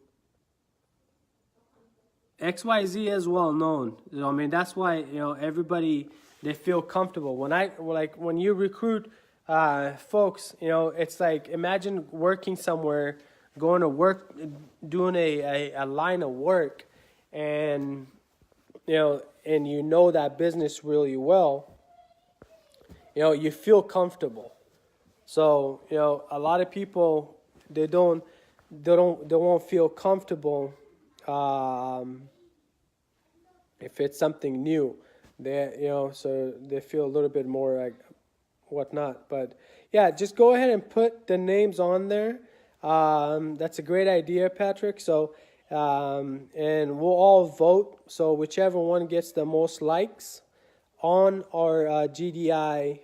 XYZ is well known. I mean, that's why everybody, they feel comfortable. When you recruit folks, it's like, imagine working somewhere, going to work, doing a line of work, and and that business really well, you feel comfortable. So a lot of people, they won't feel comfortable if it's something new. So they feel a little bit more like whatnot. But yeah, just go ahead and put the names on there. That's a great idea, Patrick. So and we'll all vote. So whichever one gets the most likes on our GDI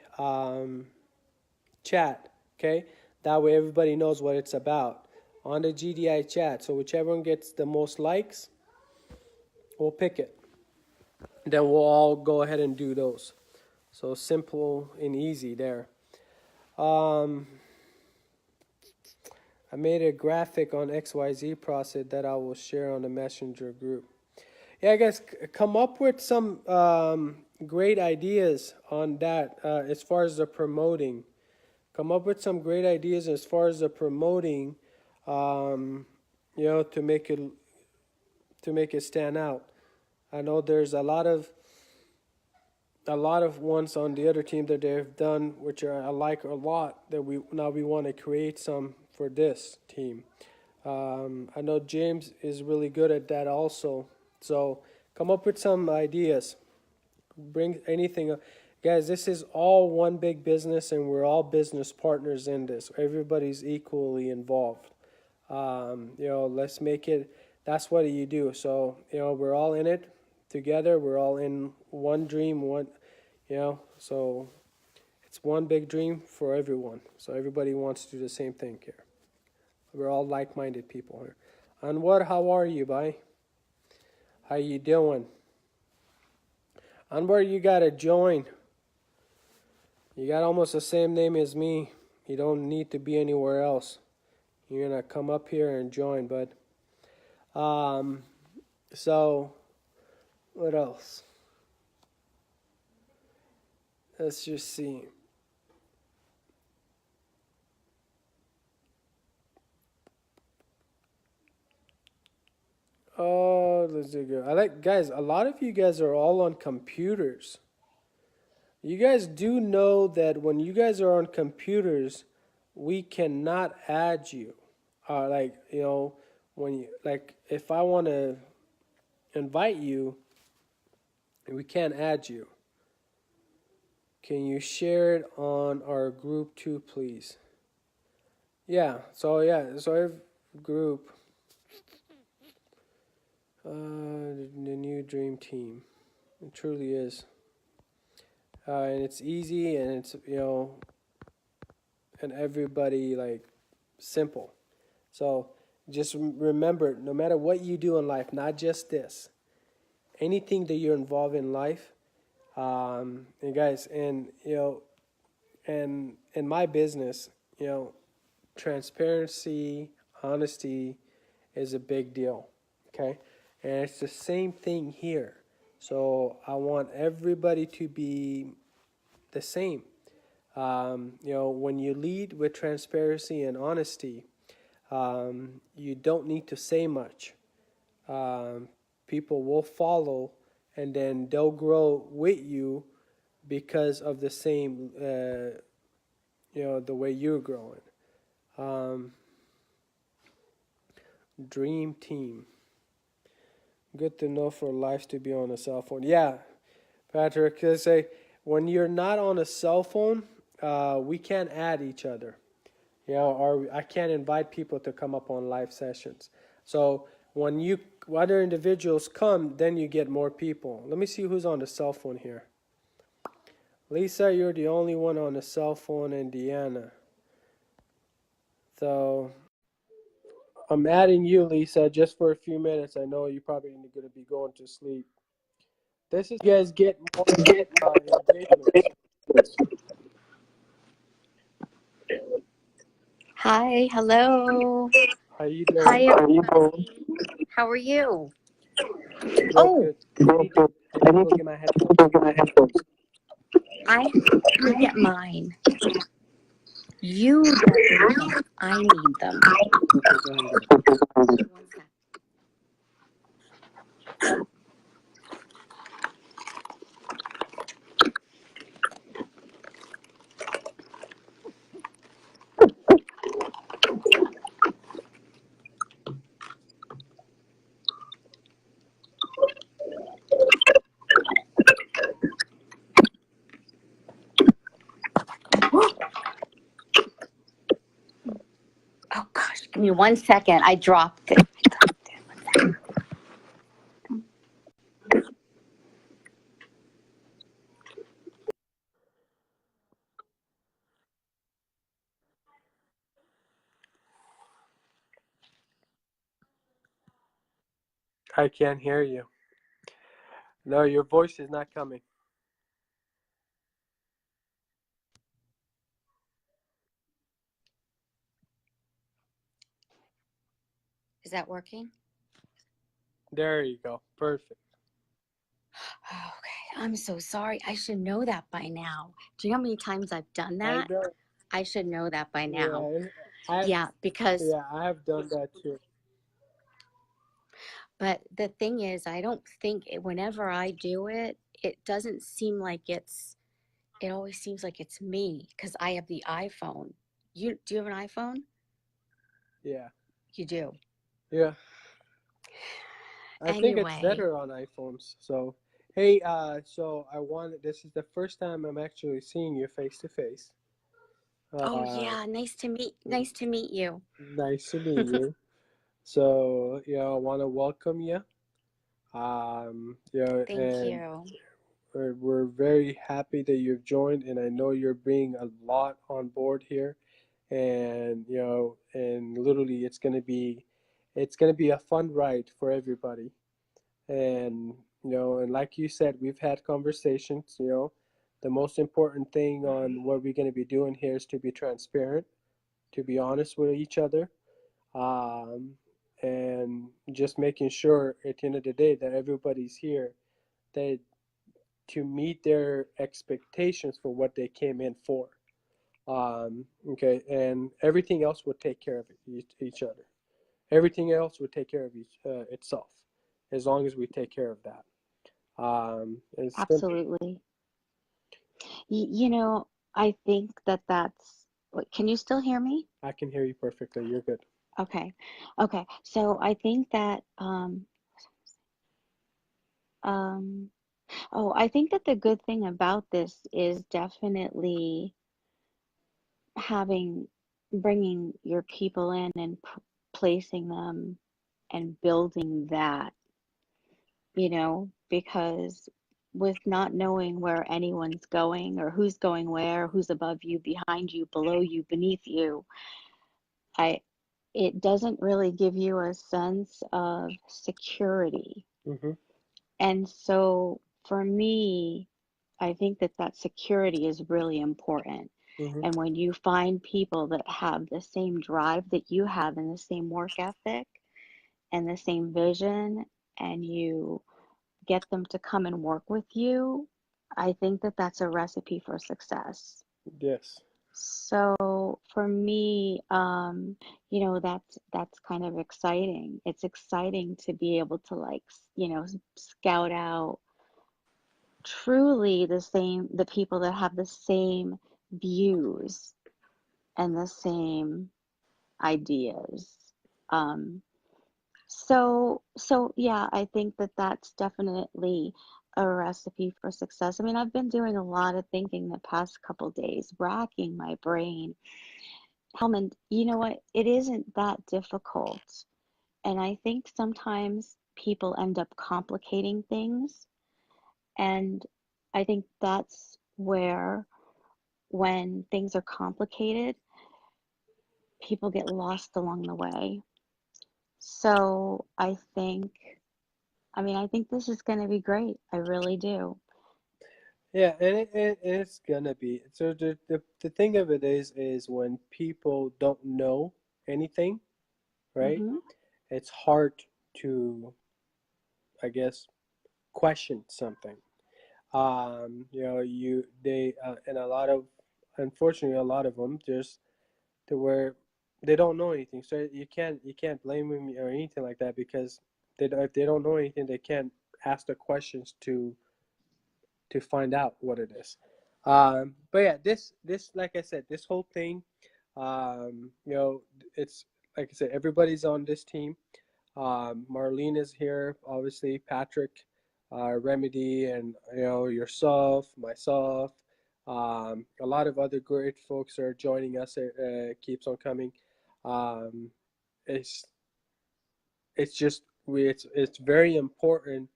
chat, okay? That way everybody knows what it's about on the GDI chat. So whichever one gets the most likes, we'll pick it. Then we'll all go ahead and do those. So simple and easy there. I made a graphic on XYZ process that I will share on the Messenger group. Yeah, guys, come up with some great ideas on that as far as the promoting. Come up with some great ideas as far as the promoting, to make it stand out. I know there's a lot of ones on the other team that they've done, which I like a lot. That we want to create some for this team. I know James is really good at that also. So come up with some ideas. Bring anything up. Guys, this is all one big business, and we're all business partners in this. Everybody's equally involved. Let's make it. That's what you do. So we're all in it together. We're all in one dream. So It's one big dream for everyone. So everybody wants to do the same thing here. We're all like-minded people here. Anwar, how are you, bye? How you doing? Anwar, you gotta join. You got almost the same name as me. You don't need to be anywhere else. You're gonna come up here and join, bud. So what else? Let's just see. Oh, let's go. I like guys. A lot of you guys are all on computers. You guys do know that when you guys are on computers, we cannot add you. Like when you if I want to invite you, we can't add you. Can you share it on our group too, please? Yeah. So I have group. The new dream team. It truly is. And it's easy, and it's and everybody simple. So just remember, no matter what you do in life, not just this, anything that you're involved in life, and guys, and and in my business, transparency, honesty is a big deal. Okay, and it's the same thing here. So I want everybody to be the same. When you lead with transparency and honesty, you don't need to say much. People will follow, and then they'll grow with you because of the same, the way you're growing. Dream team. Good to know for life to be on a cell phone. Yeah, Patrick, I say when you're not on a cell phone, we can't add each other. Or I can't invite people to come up on live sessions. So when other individuals come, then you get more people. Let me see who's on the cell phone here. Lisa, you're the only one on the cell phone, and Deanna. So I'm adding you, Lisa, just for a few minutes. I know you're probably going to be going to sleep. This is you guys get more engagement. Hi, hello. How you doing? Hi, everybody. How are you? Good, Oh, good. I need to go get my headphones. I get mine. You don't need them. I need them. Okay, go ahead. One sec. Oh gosh, give me 1 second. I dropped it. I can't hear you. No, your voice is not coming. Is that working? There you go. Perfect. Okay, I'm so sorry. I should know that by now. Do you know how many times I've done I that? know. I should know that by now. Yeah, Because I have done that too. But the thing is, I don't think whenever I do it, it doesn't seem like it always seems like it's me because I have the iPhone. Do you have an iPhone? Yeah. You do. Yeah. I think it's Anyway. better on iPhones. So, hey, this is the first time I'm actually seeing you face to face. Oh yeah, nice to meet you. Nice to meet you. So, I want to welcome you. Thank you. we're very happy that you've joined, and I know you're being a lot on board here, and and literally it's gonna be a fun ride for everybody. And and like you said, we've had conversations. The most important thing on what we're gonna be doing here is to be transparent, to be honest with each other, um, and just making sure at the end of the day that everybody's here, that to meet their expectations for what they came in for. Okay, and everything else will take care of each other. Everything else will take care of itself, as long as we take care of that. It's gonna, Absolutely. You know, I think that that's, wait, can you still hear me? I can hear you perfectly. You're good. Okay. Okay. So I think that, um, oh, I think that the good thing about this is definitely having, bringing your people in and placing them and building that, because with not knowing where anyone's going or who's going where, who's above you, behind you, below you, beneath you, I it doesn't really give you a sense of security. Mm-hmm. And so for me, I think that that security is really important. Mm-hmm. And when you find people that have the same drive that you have and the same work ethic and the same vision, and you get them to come and work with you, I think that that's a recipe for success. Yes. So for me, that's kind of exciting. It's exciting to be able to like, scout out truly the people that have the same views and the same ideas. Um, so yeah, I think that that's definitely a recipe for success. I mean, I've been doing a lot of thinking the past couple days, racking my brain. Helmand, you know what? It isn't that difficult. And I think sometimes people end up complicating things. And I think that's where, when things are complicated, people get lost along the way. So I think this is going to be great. I really do. Yeah, and it's gonna be. So the thing of it is when people don't know anything, right? Hmm. It's hard to, I guess, question something. You they and a lot of, unfortunately, a lot of them just to where they don't know anything. So you can't blame them or anything like that, because if they don't know anything, they can't ask the questions to find out what it is. But yeah, this like I said, this whole thing, it's like I said, everybody's on this team. Marlene is here, obviously, Patrick, Remedy, and yourself, myself. A lot of other great folks are joining us. Keeps on coming. Um, it's it's just it's very important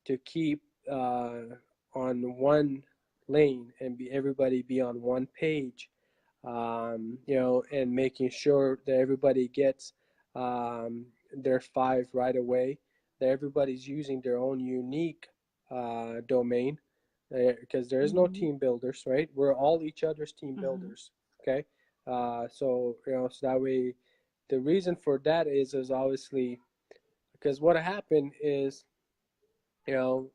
to keep on one lane and be everybody be on one page, and making sure that everybody gets their five right away, that everybody's using their own unique domain, because there is no Hmm. team builders, right? We're all each other's team Hmm. builders, okay? So that way, the reason for that is obviously because what happened is, you know,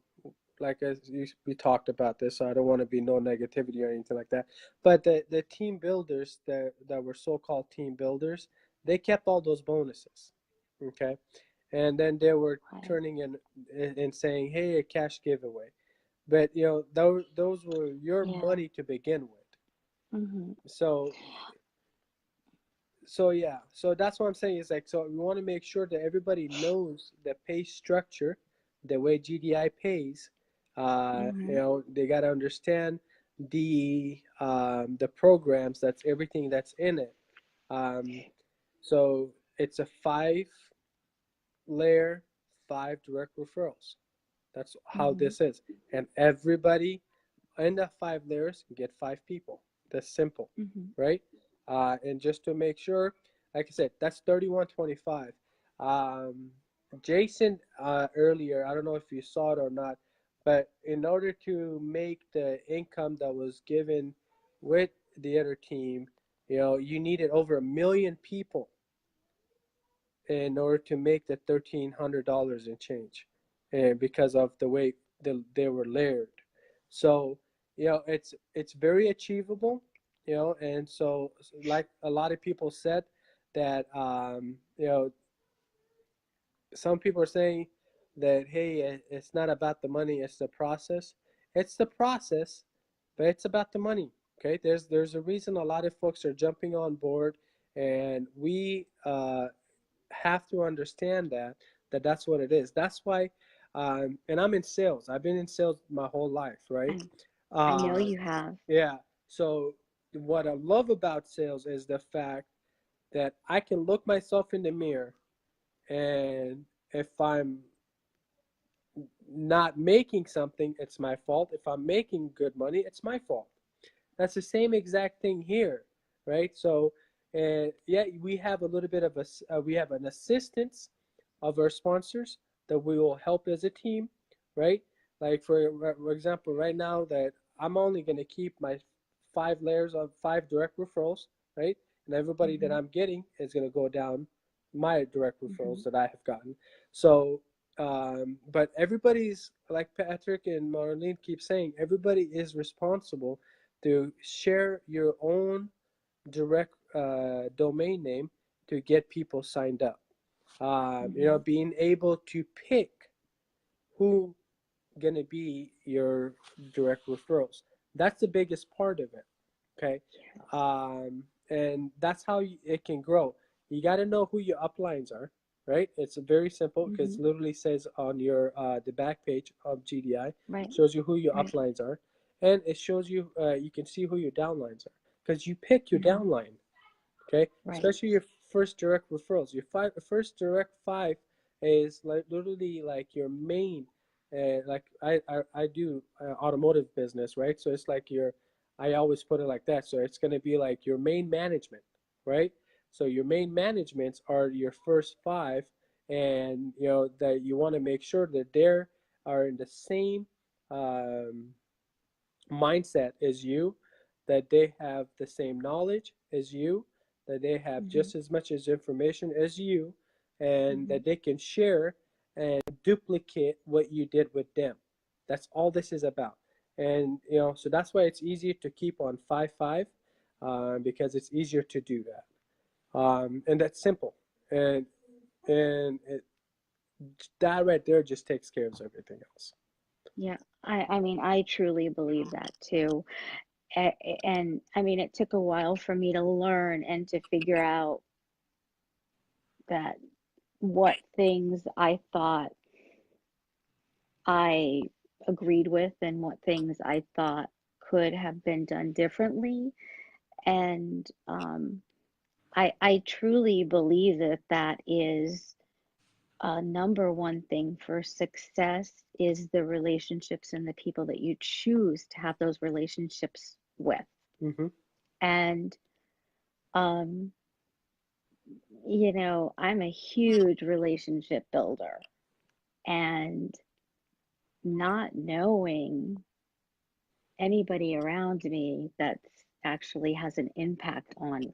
like as we talked about this, so I don't want to be no negativity or anything like that. But the team builders that were so-called team builders, they kept all those bonuses, okay, and then they were Right. turning in and saying, "Hey, a cash giveaway," but those were your Yeah. money to begin with. Hmm. So so yeah, so that's what I'm saying is like, so we want to make sure that everybody knows the pay structure, the way GDI pays. Hmm. They got to understand the programs, that's everything that's in it. um, so it's a 5 layer, 5 direct referrals. That's how Mm-hmm. this is. And everybody in the 5 layers get 5 people. That's simple, Mm-hmm. right? And just to make sure, like I said, that's 3125. Um, Jason earlier, I don't know if you saw it or not, but in order to make the income that was given with the other team, you needed over 1 million people in order to make the $1,300 and change, and because of the way they were layered. So it's very achievable, and so like a lot of people said that some people are saying that, hey, it's not about the money, it's the process. It's the process, but it's about the money. Okay, there's a reason a lot of folks are jumping on board, and we have to understand that that's what it is. That's why, and I'm in sales. I've been in sales my whole life, right? I know Uh, you have. yeah. So what I love about sales is the fact that I can look myself in the mirror, and if I'm not making something, it's my fault. If I'm making good money, it's my fault. That's the same exact thing here, right? So, yeah, we have a little bit of we have an assistance of our sponsors that we will help as a team, right? Like for example, right now that I'm only going to keep my 5 layers of 5 direct referrals, right? And everybody that Mm-hmm. I'm getting is going to go down my direct Mm-hmm. referrals that I have gotten. So, but everybody's like Patrick and Marlene keep saying, everybody is responsible to share your own direct domain name to get people signed up. Mm-hmm. Being able to pick who gonna be your direct referrals. That's the biggest part of it. Okay, Yes. and that's how it can grow. You got to know who your uplines are, right? It's very simple because Mm-hmm. it literally says on your the back page of GDI, Right. shows you who your Right. uplines are, and it shows you you can see who your downlines are because you pick your Mm-hmm. downline. Okay, Right. especially your first direct referrals. Your first direct 5 is like literally like your main. Like I do automotive business, right? So it's like your, I always put it like that. So it's going to be like your main management, right? So your main managements are your first 5, and that you want to make sure that they are in the same um, mindset as you, that they have the same knowledge as you, that they have Mm-hmm. just as much as information as you, and Mm-hmm. that they can share and duplicate what you did with them. That's all this is about. And so that's why it's easier to keep on 5-5, because it's easier to do that. And that's simple. And that right there just takes care of everything else. Yeah. I mean, I truly believe that too. And I mean, it took a while for me to learn and to figure out that what things I thought I agreed with and what things I thought could have been done differently. And I truly believe that that is number one thing for success is the relationships and the people that you choose to have those relationships with. Mm-hmm. And, um, I'm a huge relationship builder, and not knowing anybody around me that's actually has an impact on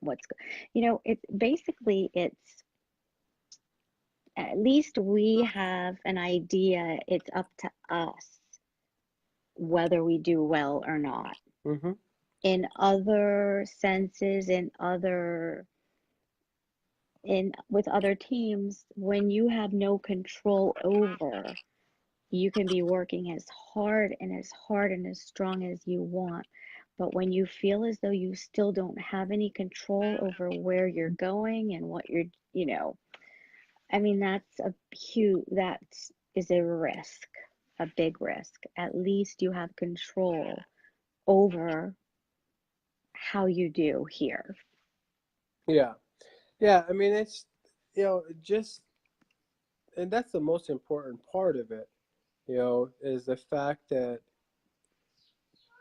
it's basically it's at least we have an idea. It's up to us whether we do well or not. Mm-hmm. In other senses, in with other teams, when you have no control over, you can be working as hard and as hard and as strong as you want. But when you feel as though you still don't have any control over where you're going and what I mean, that is a risk, a big risk. At least you have control over how you do here. Yeah. Yeah, I mean just, and that's the most important part of it, is the fact that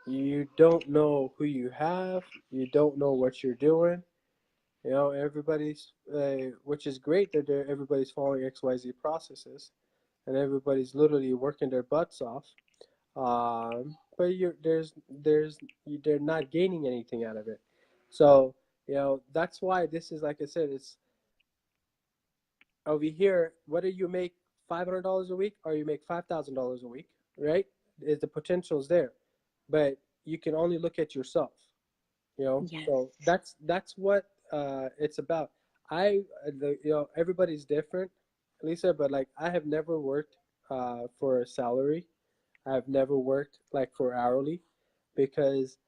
you don't know who you have, you don't know what you're doing. Everybody's, which is great that everybody's following XYZ processes, and everybody's literally working their butts off. But they're not gaining anything out of it. So that's why this is, like I said, it's over here. Whether you make $500 a week or you make $5,000 a week, right? Is the potential's there, but you can only look at yourself. Yes. So that's what it's about. Everybody's different, Lisa, but like I have never worked for a salary. I've never worked like for hourly because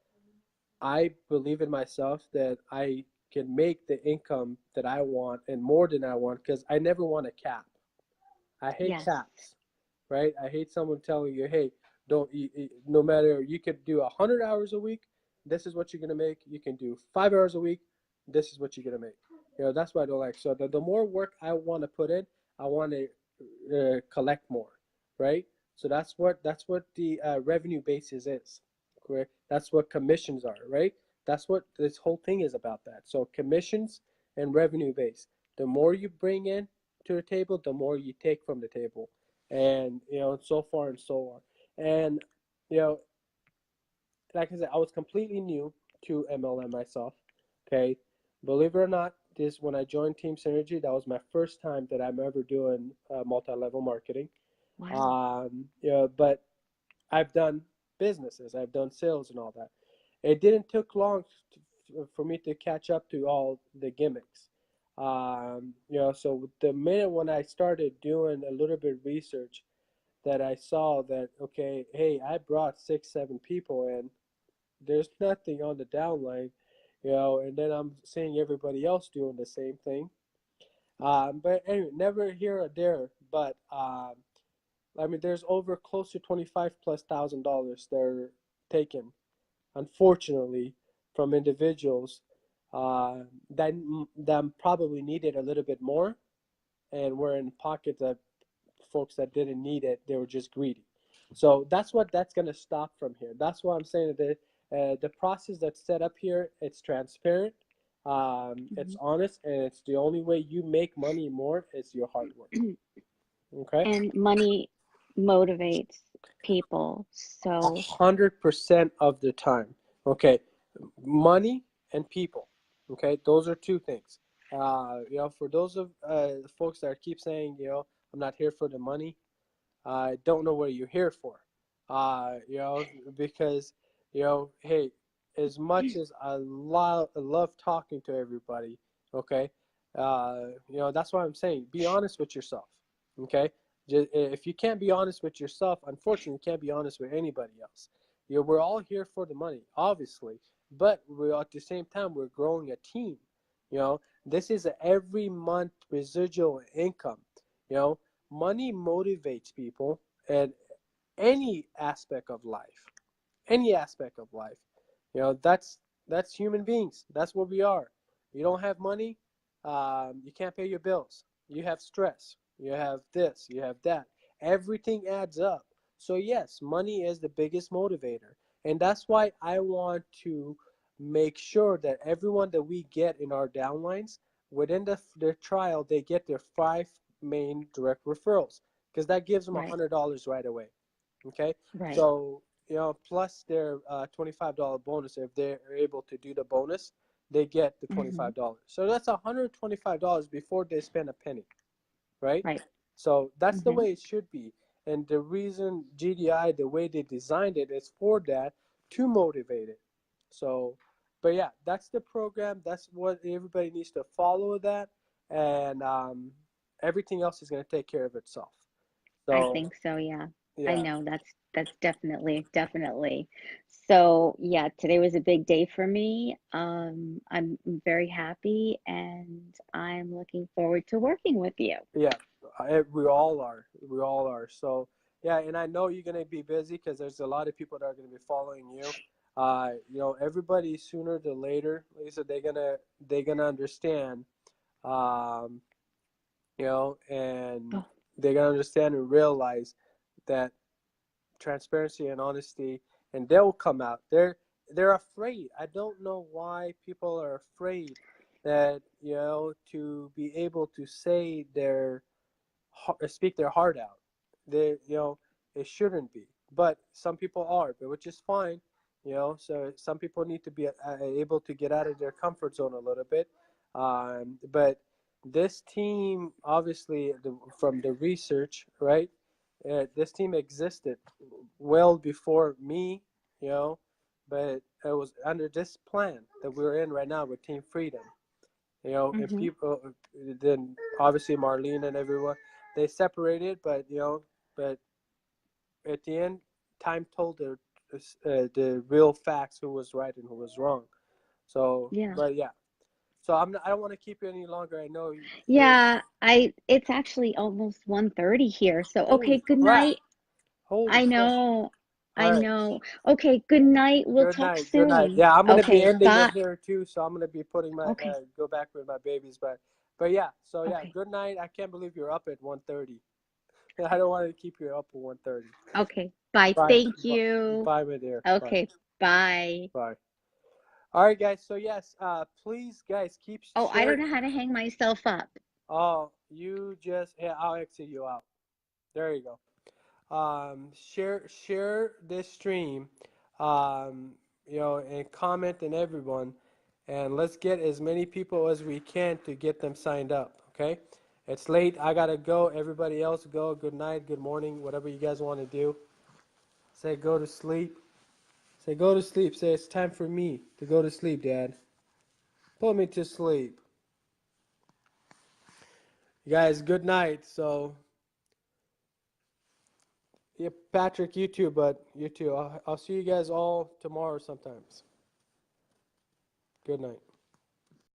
I believe in myself that I can make the income that I want and more than I want, because I never want a cap. I hate Yes. caps, right? I hate someone telling you, hey, don't, no matter, you could do 100 hours a week, this is what you're going to make. You can do 5 hours a week, this is what you're going to make. That's what I don't like. So the more work I want to put in, I want to collect more, right? So that's what the revenue basis is. Correct? That's what commissions are, right? That's what this whole thing is about. That so commissions and revenue base. The more you bring in to the table, the more you take from the table, and so far and so on. And you know, like I said, I was completely new to MLM myself. Okay, believe it or not, this when I joined Team Synergy, that was my first time that I'm ever doing multi-level marketing. Wow. But I've done businesses, I've done sales and all that. It didn't took long for me to catch up to all the gimmicks. So the minute when I started doing a little bit of research, that I saw that, okay, hey, I brought 6, 7 people in. There's nothing on the downline, and then I'm seeing everybody else doing the same thing. But anyway, never here or there. But I mean, there's over close to 25,000+ they're taken, unfortunately, from individuals that probably needed a little bit more, and were in pockets of folks that didn't need it. They were just greedy. So that's going to stop from here. That's why I'm saying that the process that's set up here, it's transparent, it's Mhm. honest, and it's the only way you make money more is your hard work. Okay. And money motivates people. A So, 100% of the time. Okay, money and people. Okay, those are two things. For those of folks that keep saying, I'm not here for the money, I don't know what you're here for. Because hey, as much as I love talking to everybody, okay, that's what I'm saying. Be honest with yourself, okay. If you can't be honest with yourself, unfortunately, you can't be honest with anybody else. We're all here for the money, obviously, but we're at the same time we're growing a team. This is a every month residual income. You know, money motivates people at any aspect of life, any aspect of life. That's human beings. That's what we are. You don't have money, you can't pay your bills. You have stress. You have this. You have that. Everything adds up. So yes, money is the biggest motivator, and that's why I want to make sure that everyone that we get in our downlines within their trial, they get their 5 main direct referrals, because that gives them right, $100 right away. Okay, right. so plus their $25 bonus. If they're able to do the bonus, they get the Hmm. $25. So that's $125 before they spend a penny, right? Right. So that's the Hmm. way it should be. And the reason GDI, the way they designed it, is for that, to motivate it. So, but yeah, that's the program. That's what everybody needs to follow that, and everything else is going to take care of itself. I So think so, yeah. I yeah, know that's definitely, definitely. So, yeah, today was a big day for me. I'm very happy and I'm looking forward to working with you. yeah, we all are. We all are. So yeah, and I know you're gonna be busy because there's a lot of people that are gonna be following you. Everybody sooner than later, Lisa, they're gonna understand. And Oh, they're gonna understand and realize that transparency and honesty, and they'll come out. They're afraid. I don't know why people are afraid that, to be able to say speak their heart out. It shouldn't be, but some people are, but which is fine. So some people need to be able to get out of their comfort zone a little bit. But this team, obviously, from the research, right? This team existed well before me, you know, but it was under this plan that we're in right now with Team Freedom. And Mm-hmm. people, then obviously Marlene and everyone, they separated, but at the end, time told the real facts, who was right and who was wrong. So, Yeah. but yeah, so I don't want to keep you any longer. I know you're. Yeah, it's actually almost 1:30 here. So, Holy okay, good crap! night. Holy I crap! know. All I right. know. Okay, good night. We'll Good talk night. Good night. soon. Yeah, I'm gonna be Okay, ending it bye. here too. So I'm gonna be putting my Okay. go back with my babies, but yeah. So yeah, Okay. good night. I can't believe you're up at 1:30. I don't want to keep you up at 1:30. Okay. Bye. Bye. Thank you. Bye, my dear. Bye. Okay. Bye. Bye. All right, guys. So yes, please, guys, keep Oh, I don't sharing. know how to hang myself up. Oh, you just yeah. I'll exit you out. There you go. Share this stream, um, and comment and everyone, and let's get as many people as we can to get them signed up. Okay, it's late. I gotta go. Everybody else go. Good night. Good morning. Whatever you guys want to do. Say go to sleep. Say go to sleep. Say it's time for me to go to sleep, Dad. Put me to sleep. You guys, good night. So. Yeah, Patrick, you too, but you too. I'll see you guys all tomorrow sometimes. Good night.